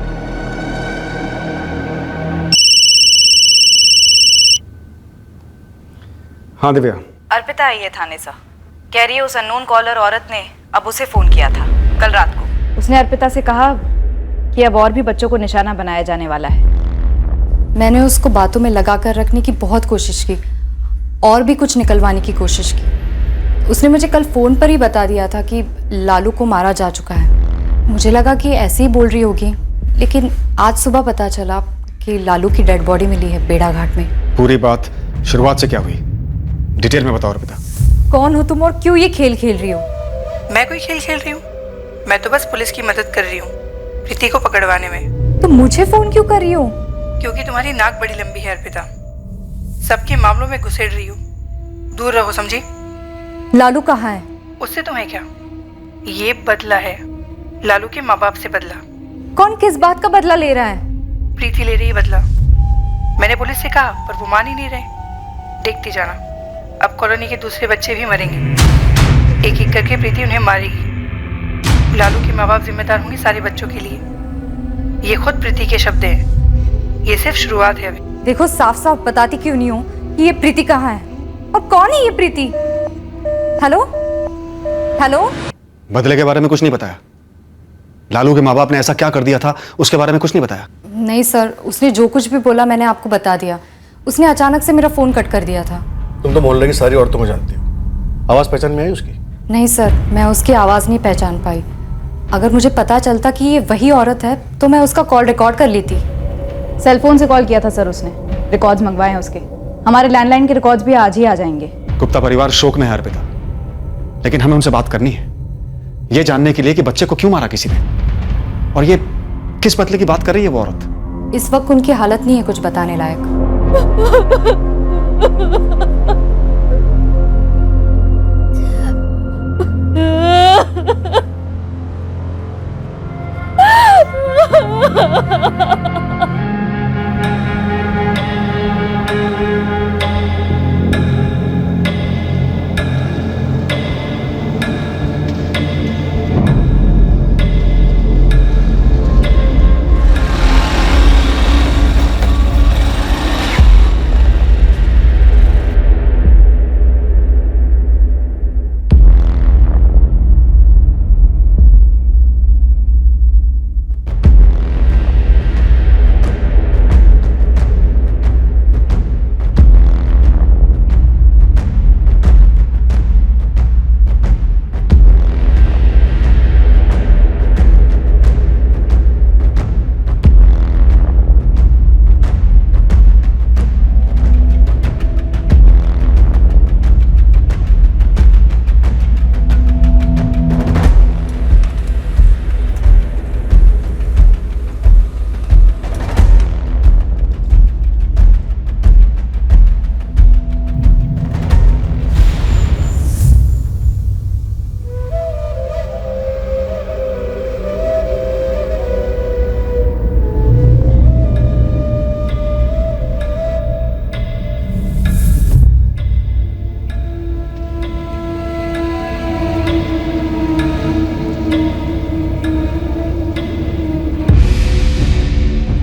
हाँ दिव्या। अर्पिता आई है थाने से, कह रही है उस अननोन कॉलर औरत ने अब उसे फोन किया था कल रात को। उसने अर्पिता से कहा कि अब और भी बच्चों को निशाना बनाया जाने वाला है। मैंने उसको बातों में लगा कर रखने की बहुत कोशिश की और भी कुछ निकलवाने की कोशिश की। उसने मुझे कल फ़ोन पर ही बता दिया था कि लालू को मारा जा चुका है। मुझे लगा कि ऐसे ही बोल रही होगी, लेकिन आज सुबह पता चला कि लालू की डेड बॉडी मिली है बेड़ा घाट में। पूरी बात शुरुआत से क्या हुई, डिटेल में बताओ अर्पिता। कौन हो तुम और क्यों ये खेल खेल रही हो? मैं कोई खेल खेल रही हूँ? मैं तो बस पुलिस की मदद कर रही हूँ प्रीति को पकड़वाने में। तो मुझे फोन क्यों कर रही हो? क्योंकि तुम्हारी नाक बड़ी लंबी है अर्पिता, सबके मामलों में घुसेड़ रही हो। दूर रहो, समझी? लालू कहाँ है? उससे तुम्हें क्या, ये बदला है लालू के माँ बाप से बदला। कौन किस बात का बदला ले रहा है? प्रीति ले रही है बदला। मैंने पुलिस से कहा पर वो मान ही नहीं रहे। देखती जाना, अब कॉलोनी के दूसरे बच्चे भी मरेंगे। एक एक करके प्रीति उन्हें मारेगी। लालू के माँ बाप जिम्मेदार होंगे सारे बच्चों के लिए। ये खुद प्रीति के शब्द हैं। ये सिर्फ शुरुआत है अभी। देखो, साफ साफ बताती क्यों नहीं हो कि ये प्रीति कहाँ है और कौन है ये प्रीति? Hello hello. बदले के बारे में कुछ नहीं बताया? लालू के माँ बाप ने ऐसा क्या कर दिया था उसके बारे में कुछ नहीं बताया? नहीं सर, उसने जो कुछ भी बोला मैंने आपको बता दिया। उसने अचानक से मेरा फोन कट कर दिया था। तुम तो मोहल्ले की सारी औरतों को जानती हो, आवाज पहचान में आई उसकी? नहीं सर, मैं उसकी आवाज़ नहीं पहचान पाई। अगर मुझे पता चलता कि ये वही औरत है तो मैं उसका कॉल रिकॉर्ड कर लेती। सेलफोन से कॉल किया था सर उसने, रिकॉर्ड्स मंगवाए हैं उसके। हमारे लैंडलाइन के रिकॉर्ड्स भी आज ही आ जाएंगे। गुप्ता परिवार शोक में है अर्पिता, लेकिन हमें उनसे बात करनी है, ये जानने के लिए कि बच्चे को क्यों मारा किसी ने, और ये किस बदले की बात कर रही है वो औरत। इस वक्त उनकी हालत नहीं है कुछ बताने लायक।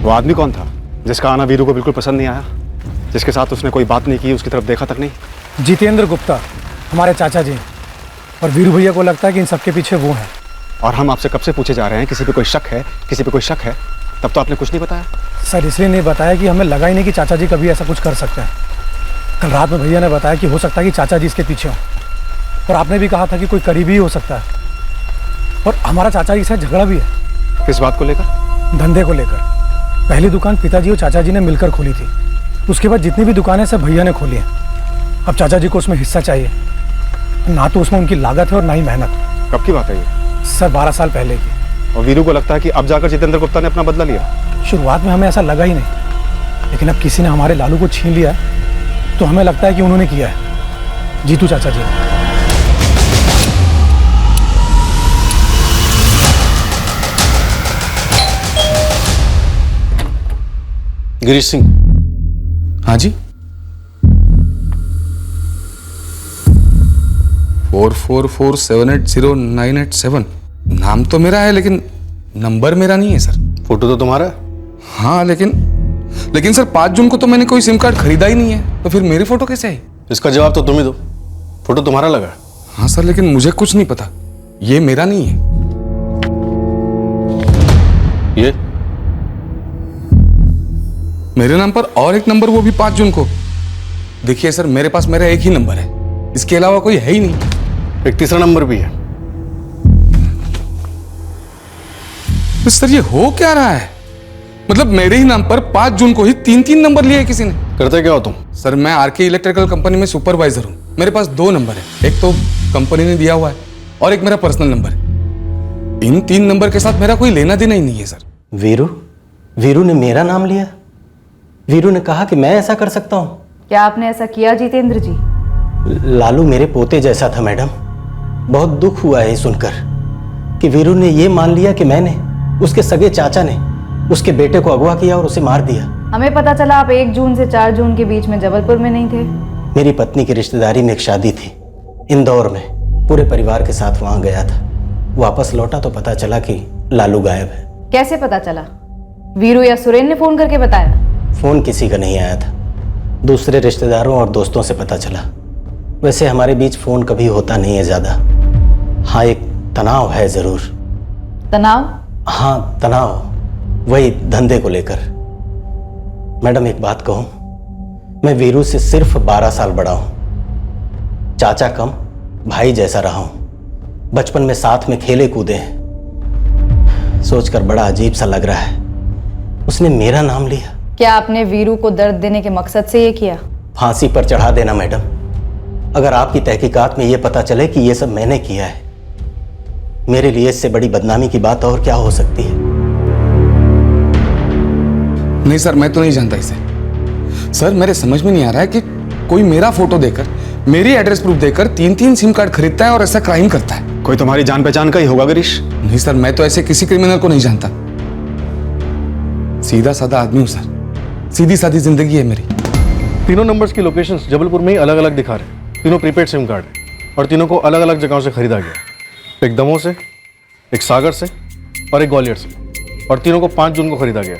वो आदमी कौन था जिसका आना वीरू को बिल्कुल पसंद नहीं आया, जिसके साथ उसने कोई बात नहीं की, उसकी तरफ देखा तक नहीं? जितेंद्र गुप्ता, हमारे चाचा जी। और वीरू भैया को लगता है कि इन सबके पीछे वो हैं। और हम आपसे कब से पूछे जा रहे हैं किसी पे कोई शक है, किसी पे कोई शक है, तब तो आपने कुछ नहीं बताया। सर इसलिए नहीं बताया कि हमें लगा ही नहीं कि चाचा जी कभी ऐसा कुछ कर सकते हैं। कल रात में भैया ने बताया कि हो सकता है कि चाचा जी इसके पीछे हों, और आपने भी कहा था कि कोई करीबी ही हो सकता है। और हमारा चाचा जी से झगड़ा भी है। किस बात को लेकर? धंधे को लेकर। पहली दुकान पिताजी और चाचा जी ने मिलकर खोली थी, उसके बाद जितनी भी दुकानें सब भैया ने खोली हैं। अब चाचा जी को उसमें हिस्सा चाहिए, ना तो उसमें उनकी लागत है और ना ही मेहनत। कब की बात है ये? सर 12 साल पहले की। और वीरू को लगता है कि अब जाकर जितेंद्र गुप्ता ने अपना बदला लिया। शुरुआत में हमें ऐसा लगा ही नहीं, लेकिन अब किसी ने हमारे लालू को छीन लिया तो हमें लगता है कि उन्होंने किया है। जीतू चाचा जी। गिरीश सिंह। हाँ जी। 4447809887 नाम तो मेरा है, लेकिन नंबर मेरा नहीं है सर। फोटो तो तुम्हारा है। हाँ लेकिन सर 5 जून को तो मैंने कोई सिम कार्ड खरीदा ही नहीं है, तो फिर मेरी फोटो कैसे आई? इसका जवाब तो तुम ही दो। फोटो तुम्हारा लगा। हाँ सर, लेकिन मुझे कुछ नहीं पता, ये मेरा नहीं है। ये मेरे नाम पर और एक नंबर, वो भी 5 जून को। देखिए सर, मेरे पास मेरा एक ही नंबर है, इसके अलावा कोई है ही नहीं। एक तीसरा नंबर भी है। तो सर ये हो क्या रहा है? मतलब मेरे ही नाम पर 5 जून को ही 3 नंबर लिए किसी ने। करते क्या हो तुम? सर मैं आरके इलेक्ट्रिकल कंपनी में सुपरवाइजर हूँ। मेरे पास 2 नंबर है, एक तो कंपनी ने दिया हुआ है और एक मेरा पर्सनल नंबर है। इन 3 नंबर के साथ मेरा कोई लेना देना ही नहीं है सर। वीरू ने मेरा नाम लिया। वीरू ने कहा कि मैं ऐसा कर सकता हूँ। क्या आपने ऐसा किया जितेंद्र जी? लालू मेरे पोते जैसा था मैडम। बहुत दुख हुआ है सुनकर कि वीरू ने ये मान लिया कि मैंने, उसके सगे चाचा ने उसके बेटे को अगवा किया और उसे मार दिया। हमें पता चला आप 1 जून से 4 जून के बीच में जबलपुर में नहीं थे। मेरी पत्नी की रिश्तेदारी में एक शादी थी इंदौर में, पूरे परिवार के साथ वहां गया था। वापस लौटा तो पता चला कि लालू गायब है। कैसे पता चला? वीरू या सुरेन ने फोन करके बताया? फोन किसी का नहीं आया था, दूसरे रिश्तेदारों और दोस्तों से पता चला। वैसे हमारे बीच फोन कभी होता नहीं है ज्यादा। हाँ, एक तनाव है जरूर। तनाव? हाँ तनाव, वही धंधे को लेकर। मैडम एक बात कहूं, मैं वीरू से सिर्फ 12 साल बड़ा हूं। चाचा कम, भाई जैसा रहा हूं। बचपन में साथ में खेले कूदे हैं। सोचकर बड़ा अजीब सा लग रहा है, उसने मेरा नाम लिया। क्या आपने वीरू को दर्द देने के मकसद से ये किया? फांसी पर चढ़ा देना मैडम। अगर आपकी तहकीकात में यह पता चले कि यह सब मैंने किया है, मेरे लिए इससे बड़ी बदनामी की बात और क्या हो सकती है? नहीं सर, मैं तो नहीं जानता इसे। सर मेरे समझ में नहीं आ रहा है कि कोई मेरा फोटो देकर, मेरी एड्रेस प्रूफ देकर 3 सिम कार्ड खरीदता है और ऐसा क्राइम करता है। कोई तुम्हारी जान पहचान का ही होगा गिरीश। नहीं सर, मैं तो ऐसे किसी क्रिमिनल को नहीं जानता। सीधा साधा आदमी हूं सर, सीधी सादी जिंदगी है मेरी। तीनों नंबर्स की लोकेशंस जबलपुर में ही अलग अलग दिखा रहे हैं। तीनों प्रीपेड सिम कार्ड है और तीनों को अलग अलग जगहों से खरीदा गया। एक दमोह से, एक सागर से और एक ग्वालियर से। और तीनों को 5 जून को खरीदा गया।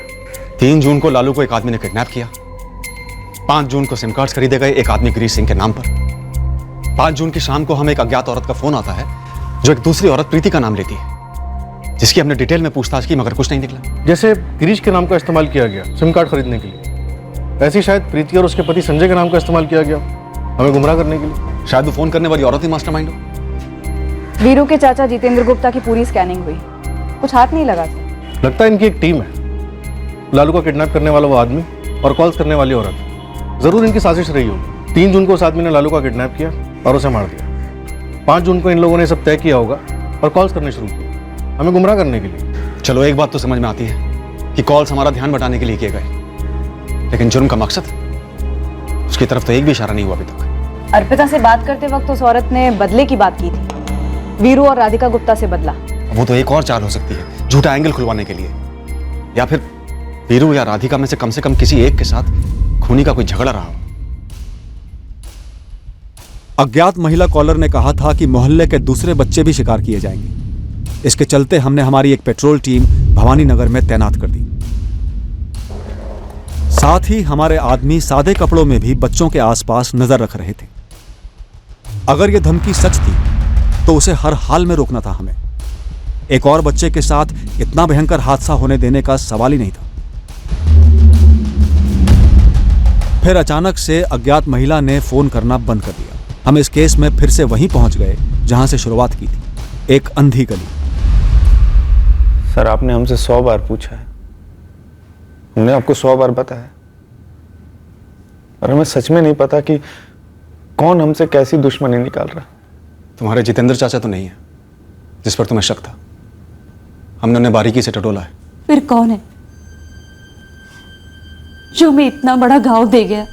3 जून को लालू को एक आदमी ने किडनैप किया। 5 जून को सिम कार्ड्स खरीदे गए एक आदमी गिरीश सिंह के नाम पर। 5 जून की शाम को हमें एक अज्ञात औरत का फोन आता है जो एक दूसरी औरत प्रीति का नाम लेती है, जिसकी हमने डिटेल में पूछताछ की मगर कुछ नहीं निकला। जैसे गिरीश के नाम का इस्तेमाल किया गया सिम कार्ड खरीदने के लिए, ऐसी शायद प्रीति और उसके पति संजय के नाम का इस्तेमाल किया गया हमें गुमराह करने के लिए। शायद वो फोन करने वाली औरत ही मास्टरमाइंड हो। वीरू के चाचा जितेंद्र गुप्ता की पूरी स्कैनिंग हुई, कुछ हाथ नहीं लगा था। लगता है इनकी एक टीम है। लालू का किडनैप करने वाला वो आदमी और कॉल्स करने वाली औरत, जरूर इनकी साजिश रही होगी। 3 जून को उस आदमी ने लालू का किडनैप किया और उसे मार दिया। 5 जून को इन लोगों ने सब तय किया होगा और कॉल्स करने शुरू किए हमें गुमराह करने के लिए। चलो एक बात तो समझ में आती है कि कॉल्स हमारा ध्यान बटाने के लिए किए गए, लेकिन जुर्म का मकसद, उसकी तरफ तो एक भी इशारा नहीं हुआ अभी तक। अर्पिता से बात करते वक्त उस औरत ने बदले की बात की थी, वीरू और राधिका गुप्ता से बदला। वो तो एक और चाल हो सकती है, झूठा एंगल खुलवाने के लिए, या फिर वीरू या राधिका में से कम किसी एक के साथ खूनी का कोई झगड़ा रहा हो। अज्ञात महिला कॉलर ने कहा था कि मोहल्ले के दूसरे बच्चे भी शिकार किए जाएंगे। इसके चलते हमने हमारी एक पेट्रोल टीम भवानी नगर में तैनात कर दी। साथ ही हमारे आदमी सादे कपड़ों में भी बच्चों के आसपास नजर रख रहे थे। अगर यह धमकी सच थी तो उसे हर हाल में रोकना था हमें। एक और बच्चे के साथ इतना भयंकर हादसा होने देने का सवाल ही नहीं था। फिर अचानक से अज्ञात महिला ने फोन करना बंद कर दिया। हम इस केस में फिर से वहीं पहुंच गए जहां से शुरुआत की थी, एक अंधी गली। सर, आपने हमसे 100 बार पूछा है, हमने आपको 100 बार बताया, और हमें सच में नहीं पता कि कौन हमसे कैसी दुश्मनी निकाल रहा है। तुम्हारे जितेंद्र चाचा तो नहीं है जिस पर तुम्हें शक था? हमने उन्हें बारीकी से टटोला है। फिर कौन है जो हमें इतना बड़ा घाव दे गया?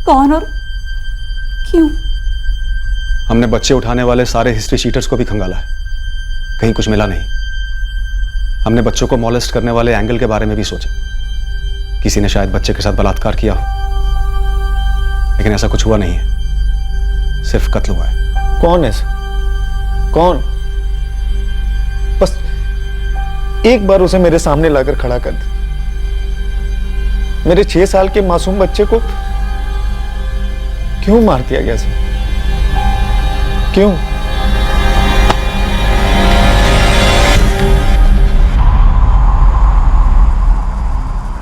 कौन और क्यों? हमने बच्चे उठाने वाले सारे हिस्ट्री शीटर्स को भी खंगाला है, कहीं कुछ मिला नहीं। हमने बच्चों को मॉलेस्ट करने वाले एंगल के बारे में भी सोचा, किसी ने शायद बच्चे के साथ बलात्कार किया हो, लेकिन ऐसा कुछ हुआ नहीं है, सिर्फ कत्ल हुआ है। कौन है सर? कौन? बस एक बार उसे मेरे सामने लाकर खड़ा कर दे। मेरे 6 साल के मासूम बच्चे को क्यों मार दिया गया सर? क्यों?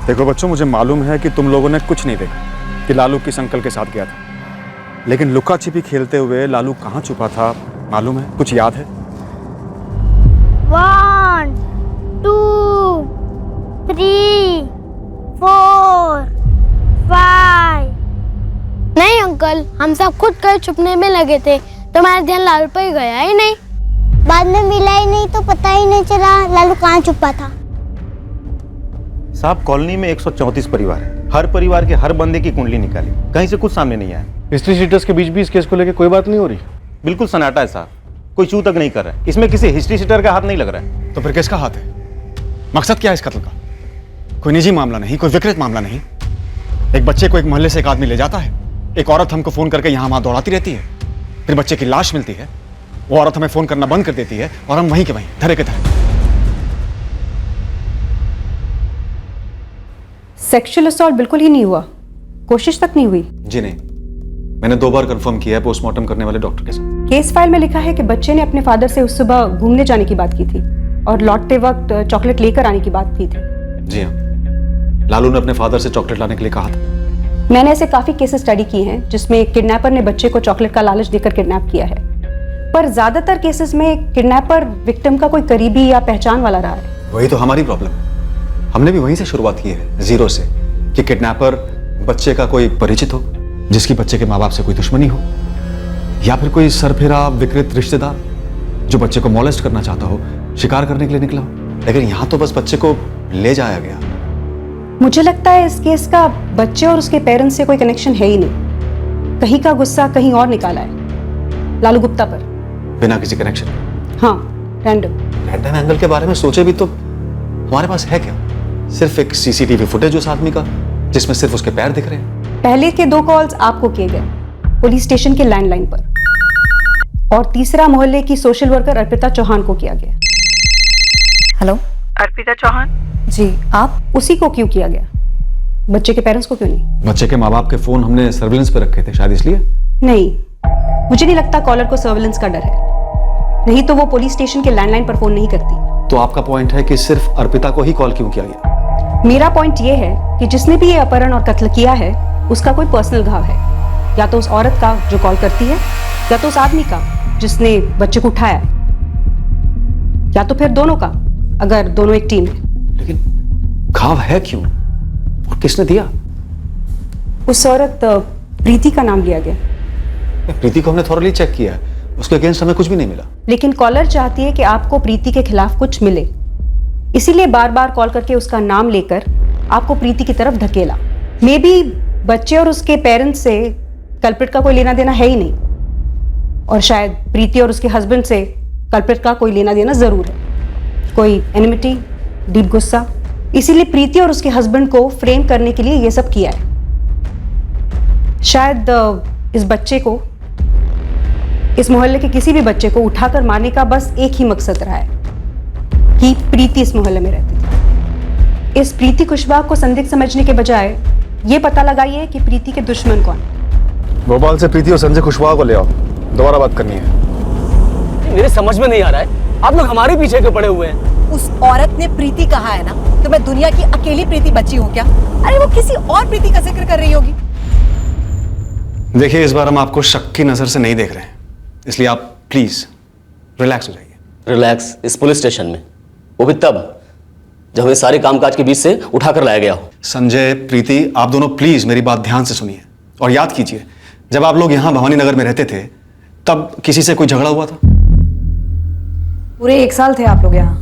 देखो बच्चों, मुझे मालूम है कि तुम लोगों ने कुछ नहीं देखा कि लालू किस अंकल के साथ गया था, लेकिन लुका छिपी खेलते हुए लालू कहां छुपा था मालूम है? कुछ याद है? 1 2 3 4 5। नहीं अंकल, हम सब खुद कर छुपने में लगे थे, तुम्हारा ध्यान लालू पर ही गया ही नहीं। बाद में मिला ही नहीं तो पता ही नहीं चला लालू कहाँ छुपा था। साहब, कॉलोनी में 134 परिवार है, हर परिवार के हर बंदे की कुंडली निकाली, कहीं से कुछ सामने नहीं आया। हिस्ट्री शीटर्स के बीच भी इस केस को लेकर कोई बात नहीं हो रही? बिल्कुल सन्नाटा है साहब, कोई चू तक नहीं कर रहा है। इसमें किसी हिस्ट्री शीटर का हाथ नहीं लग रहा है। तो फिर किसका हाथ है? मकसद क्या है इस कत्ल का? कोई निजी मामला नहीं, कोई विकृत मामला नहीं। एक बच्चे को एक मोहल्ले से एक आदमी ले जाता है, एक औरत हमको फोन करके यहां वहां दौड़ाती रहती है, फिर बच्चे की लाश मिलती है, वो औरत हमें फोन करना बंद कर देती है और हम वहीं के वहीं धरे के धरे। सेक्सुअल असॉल्ट बिल्कुल ही नहीं हुआ, कोशिश तक नहीं हुई? जी नहीं, मैंने 2 बार कंफर्म किया है पोस्टमार्टम करने वाले डॉक्टर के साथ। केस फाइल में लिखा है कि बच्चे ने अपने फादर से उस सुबह घूमने जाने की बात की थी और लौटते वक्त चॉकलेट लेकर आने की बात की थी। जी हाँ, लालू ने अपने फादर से चॉकलेट लाने के लिए कहा था। मैंने ऐसे काफी केसेस स्टडी किए हैं जिसमें किडनैपर ने बच्चे को चॉकलेट का लालच देकर किडनैप किया है, पर ज्यादातर केसेस में किडनैपर विक्टिम का कोई करीबी या पहचान वाला रहा है। वही तो हमारी प्रॉब्लम है, हमने भी वहीं से शुरुआत की है, जीरो से, कि किडनैपर बच्चे का कोई परिचित हो, जिसकी बच्चे के माँ बाप से कोई दुश्मनी हो, या फिर कोई सरफिरा विकृत रिश्तेदार जो बच्चे को मॉलेस्ट करना चाहता हो, शिकार करने के लिए निकला हो। लेकिन यहां तो बस बच्चे को ले जाया गया। मुझे लगता है इस केस का बच्चे और उसके पेरेंट्स से कोई कनेक्शन है ही नहीं, कहीं का गुस्सा कहीं और निकाला है लालू गुप्ता पर, बिना किसी कनेक्शन। हाँ, रैंडम एंगल के बारे में सोचे भी तो हमारे पास है क्या? सिर्फ एक सीसीटीवी फुटेज उस आदमी का जिसमें सिर्फ उसके पैर दिख रहे हैं। पहले के 2 कॉल्स आपको किए गए पुलिस स्टेशन के लैंडलाइन पर, और तीसरा मोहल्ले की सोशल वर्कर अर्पिता चौहान को किया गया। हेलो, अर्पिता चौहान? जी, आप उसी को क्यों किया गया, बच्चे के पेरेंट्स को क्यों नहीं? बच्चे के माँ बाप के फोन हमने सर्विलेंस पे रखे थे, शायद इसलिए। नहीं, मुझे नहीं लगता कॉलर को सर्विलेंस का डर है, नहीं तो वो पुलिस स्टेशन के लैंडलाइन पर फोन नहीं करती। तो आपका पॉइंट है कि सिर्फ अर्पिता को ही कॉल क्यों किया गया? मेरा पॉइंट ये है कि जिसने भी ये अपहरण और कत्ल किया है उसका कोई पर्सनल घाव है, या तो उस औरत का जो कॉल करती है, या तो उस आदमी का जिसने बच्चे को उठाया, या तो फिर दोनों का, अगर दोनों एक टीम है। लेकिन घाव है क्यों और किसने दिया? उस औरत प्रीति का नाम लिया गया। प्रीति को हमने थॉरली चेक किया है, उसके अगेंस्ट हमें कुछ भी नहीं मिला। लेकिन कॉलर चाहती है कि आपको प्रीति के खिलाफ कुछ मिले, इसीलिए बार बार कॉल करके उसका नाम लेकर आपको प्रीति की तरफ धकेला। मे बी बच्चे और उसके पेरेंट्स से कल्प्रिट का कोई लेना देना है ही नहीं, और शायद प्रीति और उसके हस्बैंड से कल्प्रिट का कोई लेना देना जरूर है, कोई एनिमिटी, डीप गुस्सा। इसीलिए प्रीति और उसके हस्बैंड को फ्रेम करने के लिए ये सब किया है। शायद इस बच्चे को, इस मोहल्ले के किसी भी बच्चे को उठाकर मारने का बस एक ही मकसद रहा है कि प्रीति इस मोहल्ले में रहती थी। इस प्रीति कुशवाहा को संदिग्ध समझने के बजाय ये पता लगाइए कि प्रीति के दुश्मन कौन। भोपाल से प्रीति और संजय कुशवाहा को ले आओ, दोबारा बात करनी है। मेरे समझ में नहीं आ रहा है, आप लोग हमारे पीछे क्यों पड़े हुए हैं? उस औरत ने प्रीति कहा है ना, तो मैं दुनिया की अकेली प्रीति बची हूँ क्या? अरे वो किसी और प्रीति का जिक्र कर रही होगी। देखिए, इस बार हम आपको शक की नजर से नहीं देख रहे हैं, इसलिए आप प्लीज रिलैक्स हो जाइए। रिलैक्स इस पुलिस स्टेशन में, वो भी तब जब हमें सारे कामकाज के बीच से उठाकर लाया गया हो। संजय, प्रीति, आप दोनों प्लीज मेरी बात ध्यान से सुनिए और याद कीजिए, जब आप लोग यहाँ भवानी नगर में रहते थे तब किसी से कोई झगड़ा हुआ था? पूरे 1 साल थे आप लोग यहाँ।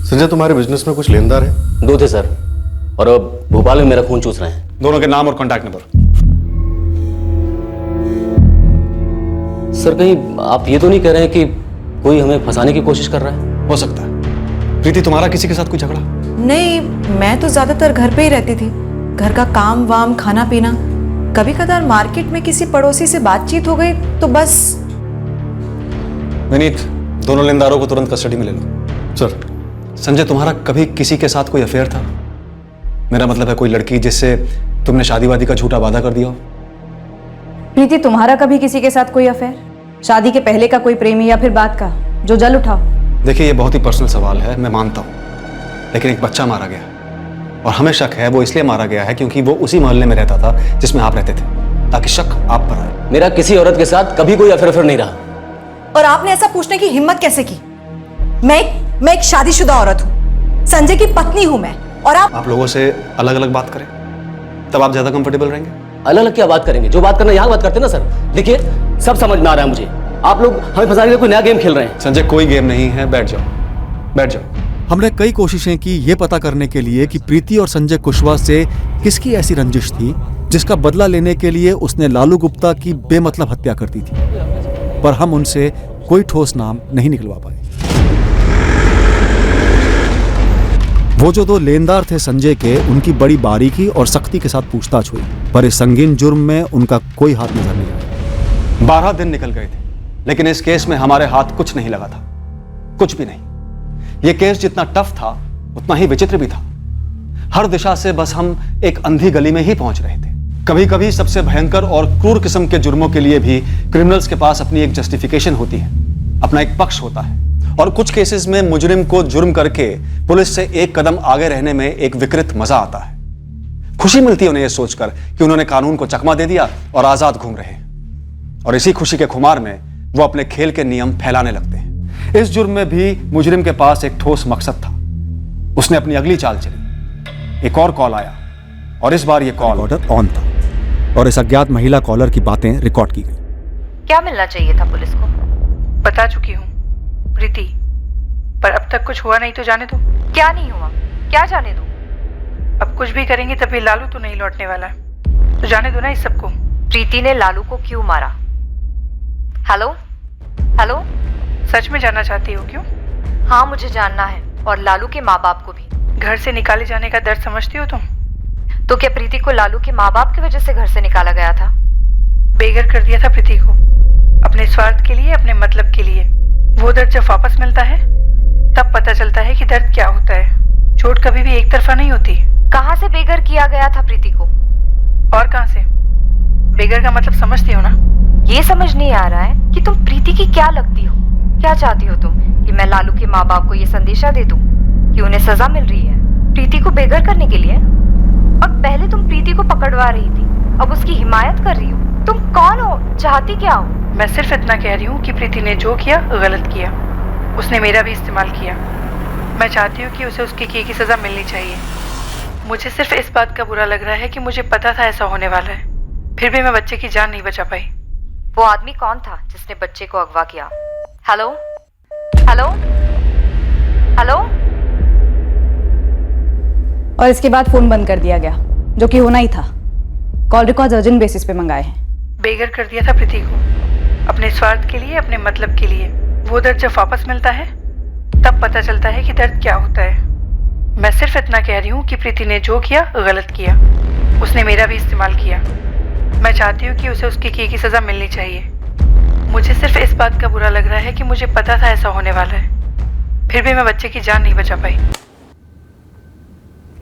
संजय, तुम्हारे बिजनेस में कुछ लेनदार है? 2 थे सर, और अब भोपाल में मेरा खून चूस रहे हैं। दोनों के नाम और कॉन्टैक्ट नंबर? सर कहीं आप ये तो नहीं कह रहे हैं कि कोई हमें फंसाने की कोशिश कर रहा है? हो सकता है। प्रीति, तुम्हारा किसी के साथ कोई झगड़ा? नहीं, मैं तो ज्यादातर घर पे ही रहती थी। घर का काम वाम, खाना पीना, कभी कदार मार्केट में किसी पड़ोसी से बातचीत हो गई तो बस। विनीत, दोनों लेनदारों को तुरंत कस्टडी में ले लो। सर। संजय, तुम्हारा कभी किसी के साथ कोई अफेयर था? मेरा मतलब है कोई लड़की जिससे तुमने शादी वादी का झूठा वादा कर दिया हो? प्रीति, तुम्हारा कभी किसी के साथ कोई अफेयर? शादी के पहले का कोई प्रेमी या फिर बाद का जो जल उठाओ? देखिए, ये बहुत ही पर्सनल सवाल है, मैं मानता हूँ, लेकिन एक बच्चा मारा गया और हमें शक है वो इसलिए मारा गया है क्योंकि वो उसी मोहल्ले में रहता था जिसमें आप रहते थे, ताकि शक आप पर आए। मेरा किसी औरत के साथ कभी कोई अफेयर नहीं रहा। और आपने ऐसा पूछने की हिम्मत कैसे की? मैं एक शादीशुदा औरत हूँ, संजय की पत्नी हूँ मैं, और आप लोगों से अलग अलग बात करें तब आप ज्यादा कंफर्टेबल रहेंगे। अलग अलग क्या बात करेंगे? जो बात करना यहाँ बात करते ना सर। देखिए, सब समझ में आ रहा है मुझे, आप लोग हमें फंसाने के लिए कोई नया गेम खेल रहे हैं। संजय, कोई गेम नहीं है, बैठ जाओ, बैठ जाओ। हमने कई कोशिशें की ये पता करने के लिए कि प्रीति और संजय कुशवाहा से किसकी ऐसी रंजिश थी जिसका बदला लेने के लिए उसने लालू गुप्ता की बेमतलब हत्या कर दी थी, पर हम उनसे कोई ठोस नाम नहीं निकलवा पाए। वो जो 2 लेनदार थे संजय के, उनकी बड़ी बारीकी और सख्ती के साथ पूछताछ हुई, पर इस संगीन जुर्म में उनका कोई हाथ नजर नहीं आया। 12 दिन निकल गए थे, लेकिन इस केस में हमारे हाथ कुछ नहीं लगा था, कुछ भी नहीं। यह केस जितना टफ था उतना ही विचित्र भी था। हर दिशा से बस हम एक अंधी गली में ही पहुंच रहे थे। कभी कभी सबसे भयंकर और क्रूर किस्म के जुर्मों के लिए भी क्रिमिनल्स के पास अपनी एक जस्टिफिकेशन होती है, अपना एक पक्ष होता है, और कुछ केसेस में मुजरिम को जुर्म करके पुलिस से एक कदम आगे रहने में एक विकृत मजा आता है। खुशी मिलती है उन्हें यह सोचकर कि उन्होंने कानून को चकमा दे दिया और आजाद घूम रहे हैं, और इसी खुशी के खुमार में वो अपने खेल के नियम फैलाने लगते हैं। इस जुर्म में भी मुजरिम के पास एक ठोस मकसद था। उसने अपनी अगली चाल चली। एक और कॉल आया और इस बार ये कॉल ऑर्डर ऑन था और इस अज्ञात महिला कॉलर की बातें रिकॉर्ड की गई। क्या मिलना चाहिए था पुलिस को? बता चुकी हूँ प्रीति, पर अब तक कुछ हुआ नहीं तो जाने दो। क्या नहीं हुआ? क्या जाने दो? अब कुछ भी करेंगे तभी लालू तो नहीं लौटने वाला, तो जाने दो ना इस सबको। प्रीति ने लालू को क्यों मारा? हेलो हेलो, सच में जानना चाहती हो क्यों? हाँ, मुझे जानना है, और लालू के माँ बाप को भी। घर से निकाले जाने का दर्द समझती हो तुम? तो क्या प्रीति को लालू के माँ बाप की वजह से घर से निकाला गया था? बेघर कर दिया था प्रीति को, अपने स्वार्थ के लिए, अपने मतलब के लिए। वो दर्द जब वापस मिलता है तब पता चलता है कि दर्द क्या होता है। चोट कभी भी एक तरफा नहीं होती। कहाँ से बेघर किया गया था प्रीति को? और कहाँ से? बेघर का मतलब समझती हो ना? ये समझ नहीं आ रहा है कि तुम प्रीति की क्या लगती हो। क्या चाहती हो तुम? कि मैं लालू के माँ बाप को ये संदेशा दे दूं कि उन्हें सजा मिल रही है प्रीति को बेघर करने के लिए? और पहले तुम प्रीति को पकड़वा रही थी, अब उसकी हिमायत कर रही हो। तुम कौन हो? चाहती क्या हो? मैं सिर्फ इतना कह रही हूँ कि प्रीति ने जो किया गलत किया। उसने मेरा भी इस्तेमाल किया। मैं चाहती हूँ कि उसे उसके किए की सजा मिलनी चाहिए। मुझे सिर्फ इस बात का बुरा लग रहा है कि मुझे पता था ऐसा होने वाला है, फिर भी मैं बच्चे की जान नहीं बचा पाई। वो आदमी कौन था जिसने बच्चे को अगवा किया? Hello hello hello. और इसके बाद फोन बंद कर दिया गया, जो कि होना ही था। कॉल रिकॉर्ड अर्जेंट बेसिस पे मंगाए हैं। बेघर कर दिया था प्रीति को, अपने स्वार्थ के लिए, अपने मतलब के लिए। वो दर्द जब वापस मिलता है तब पता चलता है कि दर्द क्या होता है। मैं सिर्फ इतना कह रही हूँ कि प्रीति ने जो किया गलत किया। उसने मेरा भी इस्तेमाल किया। मैं चाहती हूँ कि उसे उसके किए की सजा मिलनी चाहिए। मुझे सिर्फ इस बात का बुरा लग रहा है कि मुझे पता था ऐसा होने वाला है, फिर भी मैं बच्चे की जान नहीं बचा पाई।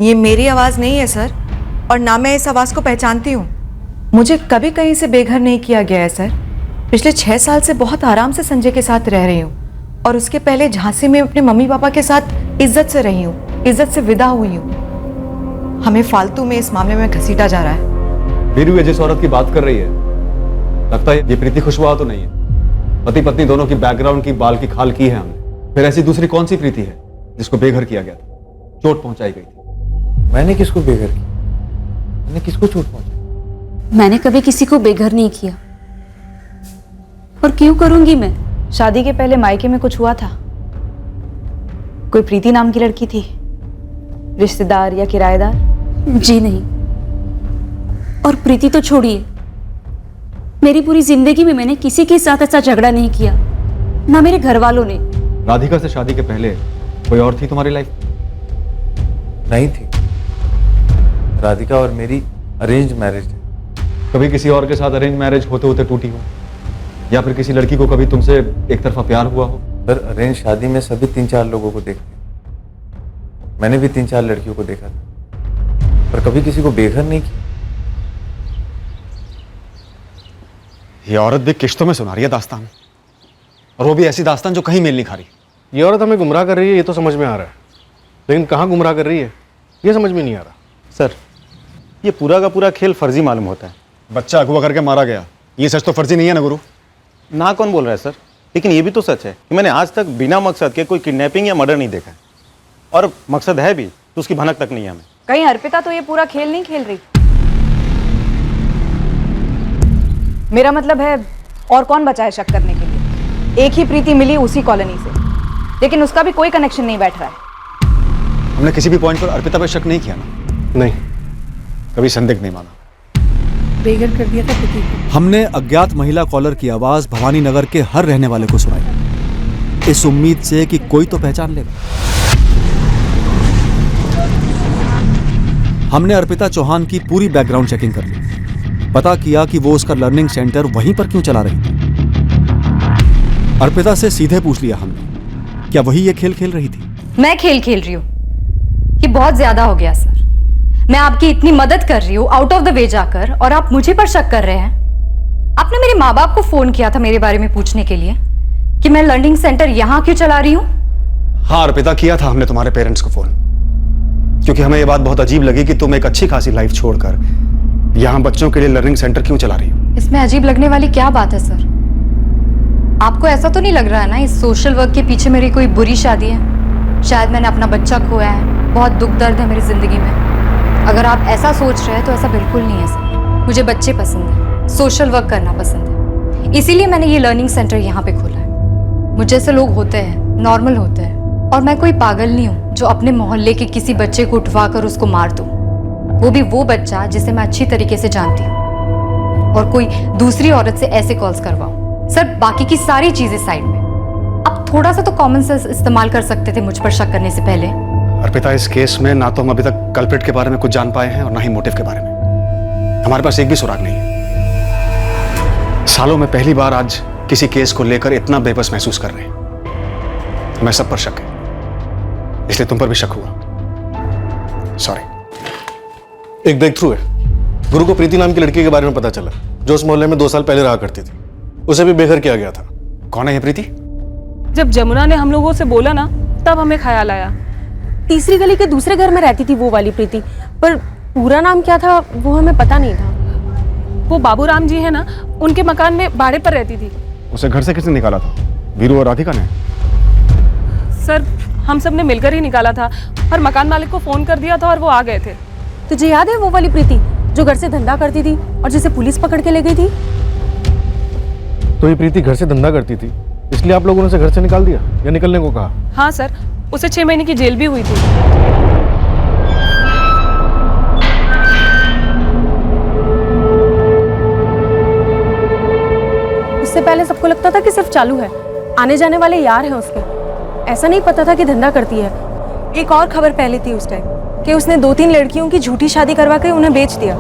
ये मेरी आवाज़ नहीं है सर, और ना मैं इस आवाज़ को पहचानती हूँ। मुझे कभी कहीं से बेघर नहीं किया गया है सर। पिछले 6 साल से बहुत आराम से संजय के साथ रह रही हूँ, और उसके पहले झांसी में अपने मम्मी पापा के साथ इज्जत से रही हूँ, इज्जत से विदा हुई हूँ। हमें फालतू में इस मामले में घसीटा जा रहा है। वीरू, ये जिस औरत की बात कर रही है, लगता है ये प्रीति खुशबुआ तो नहीं है। पति पत्नी दोनों की बैकग्राउंड की बाल की खाल की है हमने। फिर ऐसी दूसरी कौन सी प्रीति है जिसको बेघर किया गया था, चोट पहुंचाई गई थी? मैंने किसको बेघर किया? मैंने किसको चोट पहुंचाई? मैंने कभी किसी को बेघर नहीं किया, और क्यों करूंगी मैं? शादी के पहले मायके में कुछ हुआ था? कोई प्रीति नाम की लड़की थी, रिश्तेदार या किराएदार? जी नहीं। और प्रीति तो छोड़िए, मेरी पूरी जिंदगी में मैंने किसी के साथ ऐसा झगड़ा नहीं किया, ना मेरे घर वालों ने। राधिका से शादी के पहले कोई और थी तुम्हारी लाइफ? नहीं थी। राधिका और मेरी अरेंज मैरिज है। कभी किसी और के साथ अरेंज मैरिज होते होते टूटी हो, या फिर किसी लड़की को कभी तुमसे एक तरफा प्यार हुआ हो? सर, अरेंज शादी में सभी 3-4 लोगों को देखते हैं। मैंने भी 3-4 लड़कियों को देखा था, पर कभी किसी को बेघर नहीं किया। ये औरत भी किश्तों में सुना रही है दास्तान, और वो भी ऐसी दास्तान जो कहीं मेल नहीं खा रही। ये औरत हमें गुमराह कर रही है, ये तो समझ में आ रहा है, लेकिन कहाँ गुमराह कर रही है ये समझ में नहीं आ रहा। सर, ये पूरा का पूरा खेल फर्जी मालूम होता है। बच्चा अगवा करके मारा गया, ये सच तो फर्जी नहीं है ना गुरु? ना कौन बोल रहा है सर, लेकिन ये भी तो सच है कि मैंने आज तक बिना मकसद के कोई किडनैपिंग या मर्डर नहीं देखा है, और मकसद है भी तो उसकी भनक तक नहीं है हमें। कहीं अर्पिता तो ये पूरा खेल नहीं खेल रही? मेरा मतलब है, और कौन बचा है शक करने के लिए? एक ही प्रीति मिली उसी कॉलोनी से, लेकिन उसका भी कोई कनेक्शन नहीं बैठ रहा है। हमने किसी भी पॉइंट पर अर्पिता पर शक नहीं किया ना? नहीं, कभी संदिग्ध नहीं माना। बेघर कर दिया था प्रीति को। हमने अज्ञात महिला कॉलर की आवाज भवानी नगर के हर रहने वाले को सुनाई, इस उम्मीद से कि कोई तो पहचान लेगा। हमने अर्पिता चौहान की पूरी बैकग्राउंड चेकिंग कर ली, पता किया कि वो उसका लर्निंग सेंटर वहीं पर क्यों चला रही थी। अर्पिता से सीधे पूछ लिया हमने, क्या वही ये खेल खेल रही थी? मैं खेल खेल रही हूँ? ये बहुत ज्यादा हो गया सर। मैं आपकी इतनी मदद कर रही हूँ आउट ऑफ द वे जाकर, और आप मुझे पर शक कर रहे हैं। आपने मेरे माँ बाप को फोन किया था मेरे बारे में पूछने के लिए कि मैं लर्निंग सेंटर यहाँ क्यों चला रही हूँ? हाँ अर्पिता, किया था हमने तुम्हारे पेरेंट्स को फोन, क्योंकि हमें ये बात बहुत अजीब लगी कि तुम एक अच्छी खासी लाइफ छोड़कर यहाँ बच्चों के लिए लर्निंग सेंटर क्यों चला रही हो। इसमें अजीब लगने वाली क्या बात है सर? आपको ऐसा तो नहीं लग रहा है ना इस सोशल वर्क के पीछे मेरी कोई बुरी शादी है? शायद मैंने अपना बच्चा खोया है, बहुत दुख दर्द है मेरी जिंदगी में। अगर आप ऐसा सोच रहे हैं तो ऐसा बिल्कुल नहीं है सर। मुझे बच्चे पसंद है, सोशल वर्क करना पसंद है, इसीलिए मैंने ये लर्निंग सेंटर यहाँ पे खोला है। मुझ जैसे लोग होते हैं, नॉर्मल होते हैं, और मैं कोई पागल नहीं हूँ जो अपने मोहल्ले के किसी बच्चे को उठवा कर उसको मार दूँ, वो भी वो बच्चा जिसे मैं अच्छी तरीके से जानती हूँ, और कोई दूसरी औरत से ऐसे कॉल्स करवाऊँ। सर, बाकी की सारी चीजें साइड में, आप थोड़ा सा तो कॉमन सेंस इस्तेमाल कर सकते थे मुझ पर शक करने से पहले। अर्पिता, इस केस में ना तो हम अभी तक कल्प्रिट के बारे में कुछ जान पाए हैं और ना ही मोटिव के बारे में। हमारे पास एक भी सुराग नहीं है। सालों में पहली बार आज किसी केस को लेकर इतना बेबस महसूस कर रहे हैं। हमें सब पर शक है, इसलिए तुम पर भी शक हुआ। सॉरी। एक ब्रेक थ्रू है। गुरु को प्रीति नाम की लड़की के बारे में पता चला, जो उस मोहल्ले में 2 साल पहले रहा करती थी। उसे भी बेघर किया गया था। कौन है ये प्रीति? जब जमुना ने हम लोगों से बोला ना, तब हमें ख्याल आया। तीसरी गली के दूसरे घर में रहती थी वो वाली प्रीति, पर पूरा नाम क्या था वो हमें पता नहीं था। वो बाबूराम जी है ना, उनके मकान में भाड़े पर रहती थी। उसे घर से किसने निकाला था? वीरू और राधिका ने? सर, हम सब ने मिलकर ही निकाला था, और मकान मालिक को फोन कर दिया था और वो आ गए थे। तुझे याद है वो वाली प्रीति जो घर से धंधा करती थी और जिसे पुलिस पकड़ के ले गई थी? तो ये प्रीति घर से धंधा करती थी, इसलिए आप लोगों ने उसे घर से निकाल दिया या निकलने को कहा? हाँ सर, उसे 6 महीने की जेल भी हुई थी। उससे पहले सबको लगता था कि सिर्फ चालू है, आने जाने वाले यार हैं उसके। ऐसा नहीं पता था कि धंधा करती है। एक और खबर पहले थी उस टाइम कि उसने 2-3 लड़कियों की झूठी शादी करवा के उन्हें बेच दिया।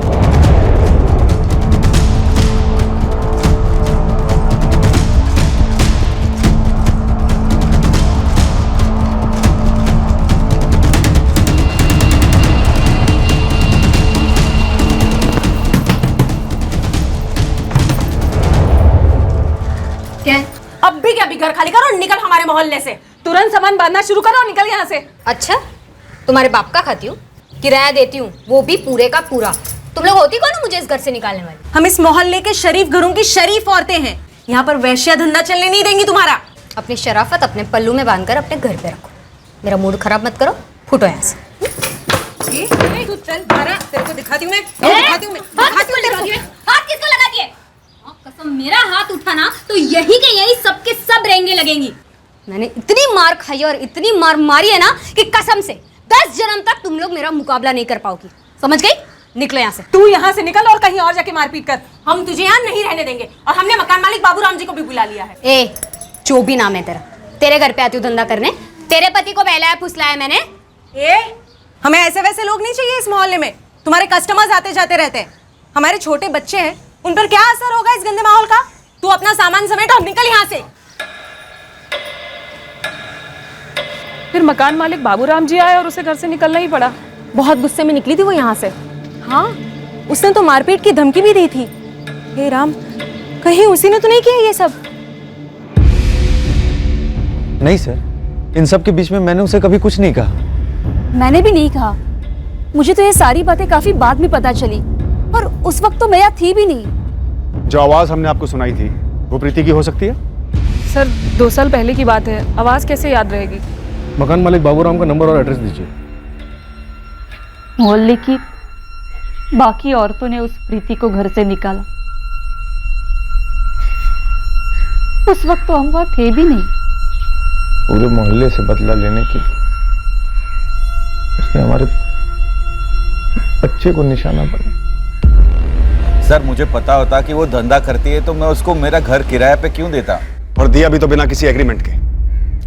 क्या? अब भी क्या भी घर खाली करो और निकल हमारे मोहल्ले से। तुरंत सामान बांधना शुरू करो और निकल यहाँ से। अच्छा, तुम्हारे बाप का खाती हूँ, किराया देती हूँ, वो भी पूरे का पूरा। तुम लोग होती कौन हो मुझे इस घर से निकालने वाली? हम इस मोहल्ले के शरीफ घरों की शरीफ औरतें हैं। यहाँ पर वैश्या धंधा चलने नहीं देंगी तुम्हारा। अपनी शराफत अपने पल्लू में बांधकर अपने घर पे रखो। मेरा मूड खराब मत करो, फुटो यहाँ से। तू चल बारा, तेरे को दिखाती हूँ मैं। हाथ किसको लगा दिए? कसम, मेरा हाथ उठाना तो यही के यही सबके सब रेंगे लगेंगी। मैंने इतनी मार खाई और इतनी मार मारी है ना कि कसम से 10 जन्म तक तुम लोग मेरा मुकाबला नहीं कर पाओगी। समझ गई? निकलो यहाँ से। तू यहाँ से निकल और कहीं और जाके मारपीट कर। हम तुझे यहाँ नहीं रहने देंगे और हमने मकान मालिक बाबूराम जी को भी बुला लिया है। ए, जो भी नाम है तेरा, तेरे घर पे आती हूँ धंधा करने। तेरे पति को बहलाया फुसलाया मैंने। हमें ऐसे वैसे लोग नहीं चाहिए इस मोहल्ले में। तुम्हारे कस्टमर्स आते जाते रहते हैं। हमारे छोटे बच्चे हैं, उन पर क्या असर होगा इस गंदे माहौल का? तू अपना सामान समेट और निकल यहाँ से। फिर मकान मालिक बाबूराम जी आए और उसे घर से निकलना ही पड़ा। बहुत गुस्से में निकली थी वो यहाँ से। हाँ, उसने तो मारपीट की धमकी भी दी थी। हे राम, कहीं उसी ने तो नहीं किया ये सब? नहीं सर, इन सब के बीच में मैंने उसे कभी कुछ नहीं कहा। मैंने भी नहीं कहा। मुझे तो ये सारी बातें काफी बाद में पता चली और उस वक्त तो मैं यहाँ थी भी नहीं। जो आवाज हमने आपको सुनाई थी वो प्रीति की हो सकती है? सर, 2 साल पहले की बात है, आवाज कैसे याद रहेगी? मकान मालिक बाबूराम का नंबर और एड्रेस दीजिए। मोहल्ले की बाकी औरतों ने उस प्रीति को घर से निकाला। उस वक्त तो हम वहां थे भी नहीं। पूरे मोहल्ले से बदला लेने के लिए उसने हमारे बच्चे को निशाना बनाया। सर, मुझे पता होता कि वो धंधा करती है तो मैं उसको मेरा घर किराए पे क्यों देता? और दिया भी तो बिना किसी एग्रीमेंट के।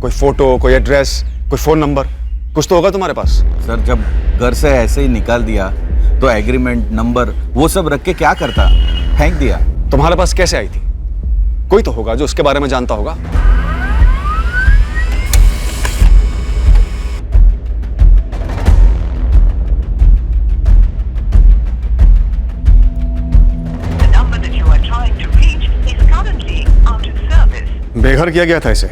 कोई फोटो, कोई एड्रेस, कोई फोन नंबर, कुछ तो होगा तुम्हारे पास। सर, जब घर से ऐसे ही निकाल दिया तो एग्रीमेंट, नंबर, वो सब रख के क्या करता? फेंक दिया। तुम्हारे पास कैसे आई थी? कोई तो होगा जो उसके बारे में जानता होगा। बेघर किया गया था इसे,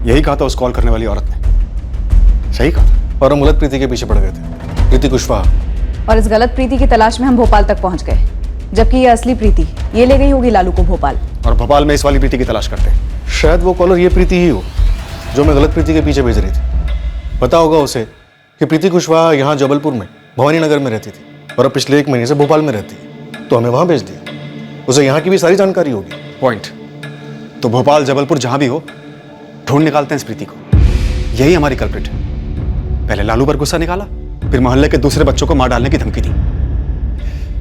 यही कहा था उस कॉल करने वाली औरत ने। सही कहा। और हम गलत प्रीति के पीछे पड़ गए थे, प्रीति कुशवाहा। और इस गलत प्रीति की तलाश में हम भोपाल तक पहुंच गए, जबकि ये असली प्रीति ये ले गई होगी लालू को भोपाल। और भोपाल में इस वाली प्रीति की तलाश करते। शायद वो कॉलर ये प्रीति ही हो जो मैं गलत प्रीति के पीछे भेज रही थी। पता होगा उसे कि प्रीति कुशवाहा यहाँ जबलपुर में भवानी नगर में रहती थी और अब पिछले 1 महीने से भोपाल में रहती है, तो हमें वहां भेज दिया। उसे यहाँ की भी सारी जानकारी होगी। पॉइंट। तो भोपाल, जबलपुर जहां भी हो, ढूंढ निकालते हैं इस प्रीति को। यही हमारी कल्प्रिट है। पहले लालू पर गुस्सा निकाला, फिर मोहल्ले के दूसरे बच्चों को मार डालने की धमकी दी।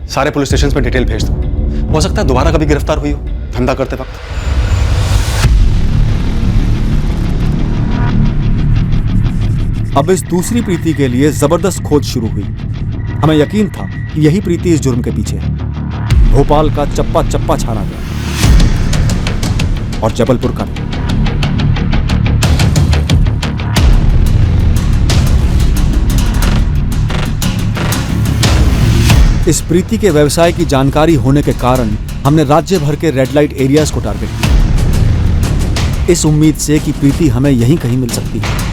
सारे पुलिस स्टेशन में डिटेल भेज दो, हो सकता है दोबारा कभी गिरफ्तार हुई हो धंधा करते वक्त। अब इस दूसरी प्रीति के लिए जबरदस्त खोज शुरू हुई। हमें यकीन था कि यही प्रीति इस जुर्म के पीछे है। भोपाल का चप्पा चप्पा छाना गया और जबलपुर का। इस प्रीति के व्यवसाय की जानकारी होने के कारण हमने राज्य भर के रेड लाइट एरियाज को टारगेट किया, इस उम्मीद से कि प्रीति हमें यहीं कहीं मिल सकती है।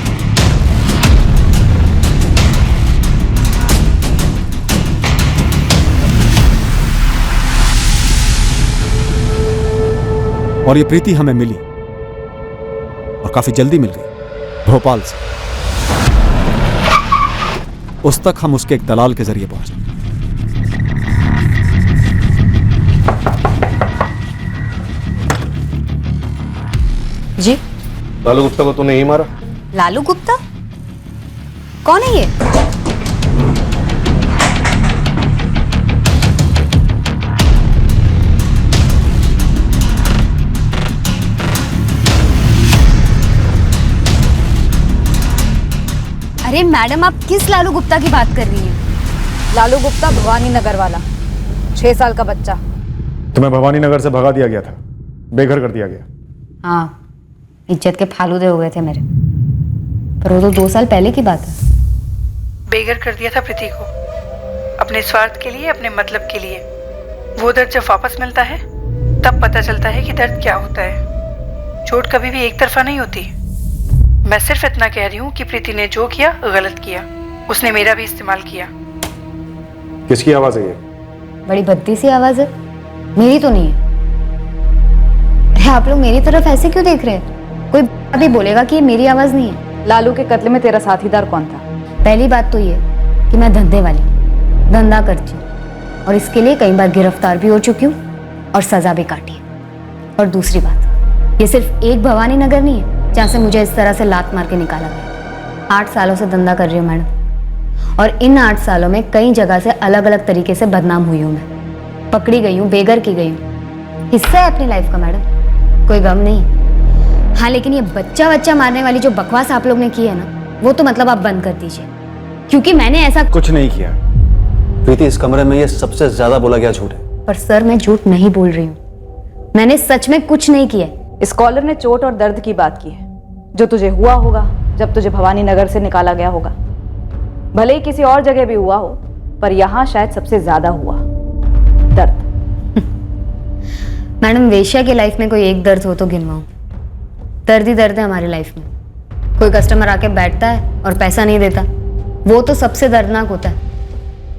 और ये प्रीति हमें मिली और काफी जल्दी मिल गई, भोपाल से। उस तक हम उसके एक दलाल के जरिए पहुंचे। जी, लालू गुप्ता को तूने ही मारा? लालू गुप्ता? कौन है ये? अरे मैडम, आप किस लालू गुप्ता की बात कर रही हैं? लालू गुप्ता भवानी नगर वाला, 6 साल का बच्चा। तुम्हें भवानी नगर से भगा दिया गया था, बेघर कर दिया गया। हाँ, इज्जत के फालूदे हो गए थे मेरे, पर वो तो 2 साल पहले की बात है। बेघर कर दिया था प्रीति को, अपने स्वार्थ के लिए, अपने मतलब के लिए। वो दर्द जब वापस मिलता है तब पता चलता है कि दर्द क्या होता है। चोट कभी भी एक तरफा नहीं होती। मैं सिर्फ इतना कह रही हूँ कि प्रीति ने जो किया गलत किया। उसने मेरा भी इस्तेमाल किया। किसकी आवाज है ये? बड़ी भद्दी सी आवाज है, मेरी तो नहीं है। अरे आप लोग मेरी तरफ ऐसे क्यों देख रहे हैं? कोई अभी बोलेगा कि ये मेरी आवाज नहीं है। लालू के कत्ल में तेरा साथीदार कौन था? पहली बात तो ये कि मैं धंधे वाली, धंधा करती हूँ और इसके लिए कई बार गिरफ्तार भी हो चुकी हूँ और सजा भी काटी है। और दूसरी बात, ये सिर्फ एक भवानी नगर नहीं है जहाँ से मुझे इस तरह से लात मार के निकाला गया। 8 सालों से धंधा कर रही हूँ मैडम, और इन 8 सालों में कई जगह से अलग अलग तरीके से बदनाम हुई हूँ मैं, पकड़ी गई हूँ, बेघर की गई हूँ। हिस्सा है अपनी लाइफ का मैडम, कोई गम नहीं। हाँ लेकिन ये बच्चा मारने वाली जो बकवास आप लोग ने की है ना, वो तो मतलब आप बंद कर दीजिए, क्योंकि मैंने ऐसा कुछ नहीं किया। प्रीति, इस कमरे में ये सबसे ज्यादा बोला गया झूठ है। पर सर मैं झूठ नहीं बोल रही हूँ, मैंने सच में कुछ नहीं किया। स्कॉलर ने चोट और दर्द की बात की है, जो तुझे हुआ होगा जब तुझे भवानी नगर से निकाला गया होगा। भले ही किसी और जगह भी हुआ हो, पर यहाँ शायद सबसे ज्यादा हुआ दर्द। मैडम, वेश्या की लाइफ में कोई एक दर्द हो तो गिनवाऊं। दर्द ही दर्द है हमारी लाइफ में। कोई कस्टमर आके बैठता है और पैसा नहीं देता, वो तो सबसे दर्दनाक होता है।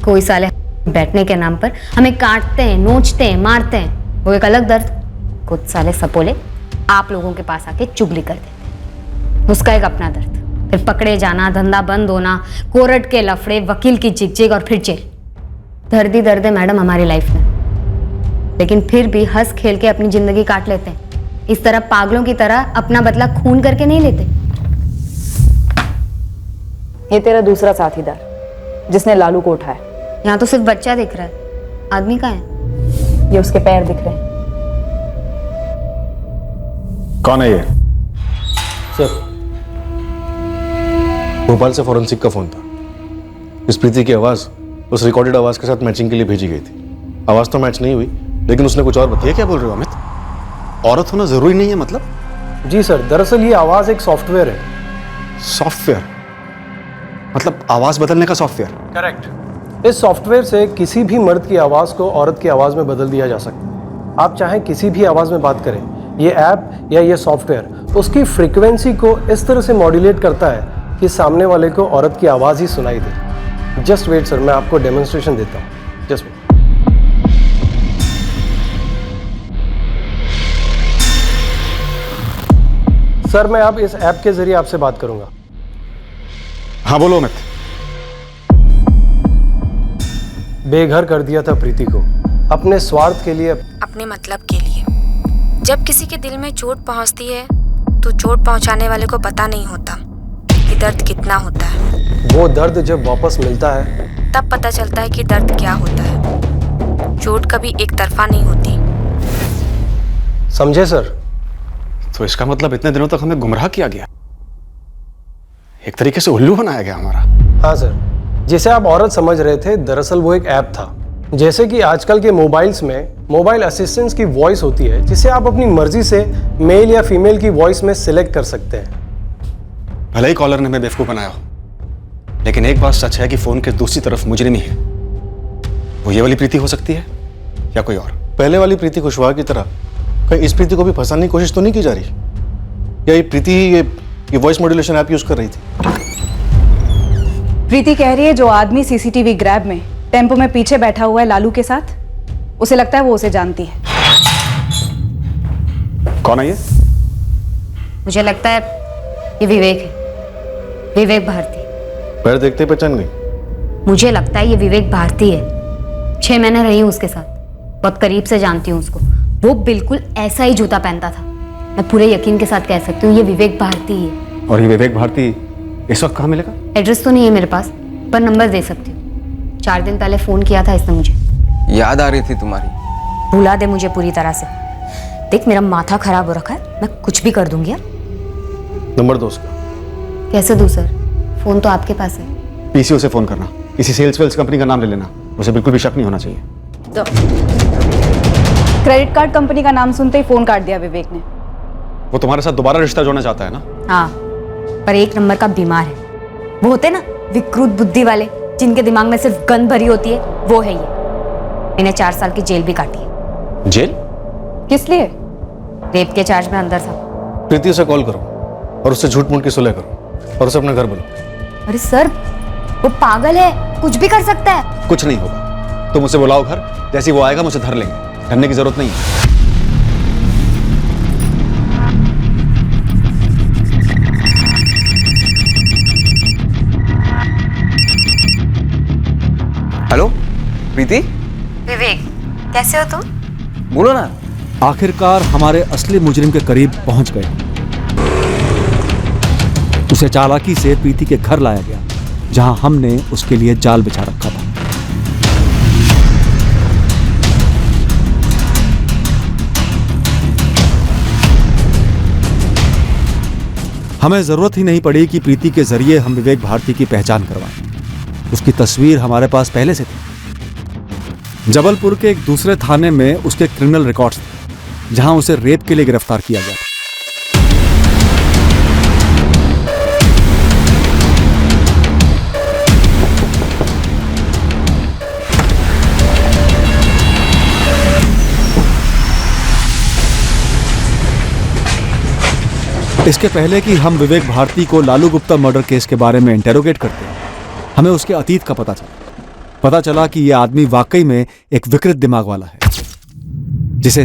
कोई साले बैठने के नाम पर हमें काटते हैं, नोचते हैं, मारते हैं, वो एक अलग दर्द। कुछ साले सपोले आप लोगों के पास आके चुगली कर देते हैं, उसका एक अपना दर्द। फिर पकड़े जाना, धंधा बंद होना, कोर्ट के लफड़े, वकील की चिकचिक और फिर जेल। दर्द ही दर्द है मैडम हमारी लाइफ में। लेकिन फिर भी हंस खेल के अपनी जिंदगी काट लेते हैं। इस तरह पागलों की तरह अपना बदला खून करके नहीं लेते। ये तेरा दूसरा साथीदार जिसने लालू को उठाया। यहाँ तो सिर्फ बच्चा दिख रहा है, आदमी कहाँ है? ये उसके पैर दिख रहे हैं। कौन है ये? सर, भोपाल से फॉरेंसिक का फोन था। इस प्रीति की आवाज उस रिकॉर्डेड आवाज के साथ मैचिंग के लिए भेजी गई थी। आवाज तो मैच नहीं हुई, लेकिन उसने कुछ और बताया। क्या बोल रहे हो अमित? औरत होना जरूरी नहीं है मतलब? जी सर, दरअसल ये आवाज एक सॉफ्टवेयर है। सॉफ्टवेयर मतलब आवाज बदलने का सॉफ्टवेयर? करेक्ट। इस सॉफ्टवेयर से किसी भी मर्द की आवाज को औरत की आवाज में बदल दिया जा सकता है। आप चाहें किसी भी आवाज में बात करें, ये ऐप या ये सॉफ्टवेयर उसकी फ्रीक्वेंसी को इस तरह से मॉड्यूलेट करता है कि सामने वाले को औरत की आवाज ही सुनाई दे। जस्ट वेट सर, मैं आपको डेमोन्स्ट्रेशन देता हूँ। Just wait. सर, मैं अब इस ऐप के जरिए आपसे बात करूंगा। हाँ बोलो अमित। बेघर कर दिया था प्रीति को अपने स्वार्थ के लिए, अपने मतलब के लिए। जब किसी के दिल में चोट पहुंचती है तो चोट पहुंचाने वाले को पता नहीं होता कि दर्द कितना होता है। वो दर्द जब वापस मिलता है तब पता चलता है कि दर्द क्या होता है। चोट कभी एक तरफा नहीं होती। समझे सर? तो इसका मतलब इतने दिनों तक हमें गुमराह किया गया, एक तरीके से उल्लू बनाया गया हमारा। हाँ सर, जिसे आप औरत समझ रहे थे, दरअसल वो एक ऐप था। जैसे कि आजकल के मोबाइल्स में मोबाइल असिस्टेंट्स की वॉइस होती है, जिसे आप अपनी मर्जी से मेल या फीमेल की वॉइस में सिलेक्ट कर सकते हैं। भले ही कॉलर ने हमें बेवकूफ बनाया हो, लेकिन एक बात सच है कि फोन के दूसरी तरफ मुजरिम ही है। वो ये वाली प्रीति हो सकती है या कोई और। पहले वाली प्रीति कुशवाहा की तरह कहीं इस प्रीति को भी फंसाने की कोशिश तो नहीं की जा रही? या ये प्रीति ये वॉइस मॉड्यूलेशन ऐप यूज कर रही थी? प्रीति कह रही है जो आदमी सीसीटीवी ग्रैब में टेम्पो में पीछे बैठा हुआ है लालू के साथ, उसे लगता है वो उसे जानती है। कौन है ये? मुझे लगता है ये विवेक है, विवेक भारती। पैर देखते पहचान गई? मुझे लगता है ये विवेक भारती है। 6 महीने रही हूँ उसके साथ, बहुत करीब से जानती हूँ उसको। वो बिल्कुल ऐसा ही जूता पहनता था। मैं पूरे यकीन के साथ कह सकती हूँ ये विवेक भारती है। और ये विवेक भारती इस वक्त कहाँ मिलेगा? एड्रेस तो नहीं है मेरे पास, पर नंबर दे सकती हूँ। 4 दिन पहले फोन किया था इसने मुझे। याद आ रही थी तुम्हारी? भुला दे मुझे पूरी तरह से। देख मेरा माथा खराब हो रखा है, मैं कुछ भी कर दूंगी। नंबर दो उसका। कैसे दूं सर? फोन तो आपके पास है। पीसीओ से फोन करना, किसी सेल्स वेल्स कंपनी का नाम ले लेना, उसे बिल्कुल भी शक नहीं होना चाहिए। तो क्रेडिट कार्ड कंपनी का नाम सुनते ही फोन काट दिया विवेक ने। वो तुम्हारे साथ दोबारा रिश्ता जोड़ना चाहता है ना? हाँ, पर एक नंबर का बीमार है। वो होते ना विकृत बुद्धि वाले, जिनके दिमाग में सिर्फ गंद भरी होती है, वो है ये। इन्हें 4 साल की जेल भी काटी है। जेल? किस लिए? रेप के चार्ज में अंदर था। प्रीति से कॉल करो और उससे झूठ मूठ की सुलह करो और उसे अपने घर बुलाओ। अरे सर, वो पागल है, कुछ भी कर सकता है। कुछ नहीं होगा, तुम उसे बुलाओ घर, जैसे ही वो आएगा मुझे धर लेंगे, डरने की जरूरत नहीं है। हेलो प्रीति, विवेक, कैसे हो तुम? बोलो ना। आखिरकार हमारे असली मुजरिम के करीब पहुंच गए। उसे चालाकी से प्रीति के घर लाया गया, जहां हमने उसके लिए जाल बिछा रखा था। हमें जरूरत ही नहीं पड़ी कि प्रीति के जरिए हम विवेक भारती की पहचान करवाएं। उसकी तस्वीर हमारे पास पहले से थी। जबलपुर के एक दूसरे थाने में उसके क्रिमिनल रिकॉर्ड्स थे, जहां उसे रेप के लिए गिरफ्तार किया गया था। इसके पहले कि हम विवेक भारती को लालू गुप्ता मर्डर केस के बारे में इंटेरोगेट करते हैं, हमें उसके अतीत का पता चला कि यह आदमी वाकई में एक विकृत दिमाग वाला है, जिसे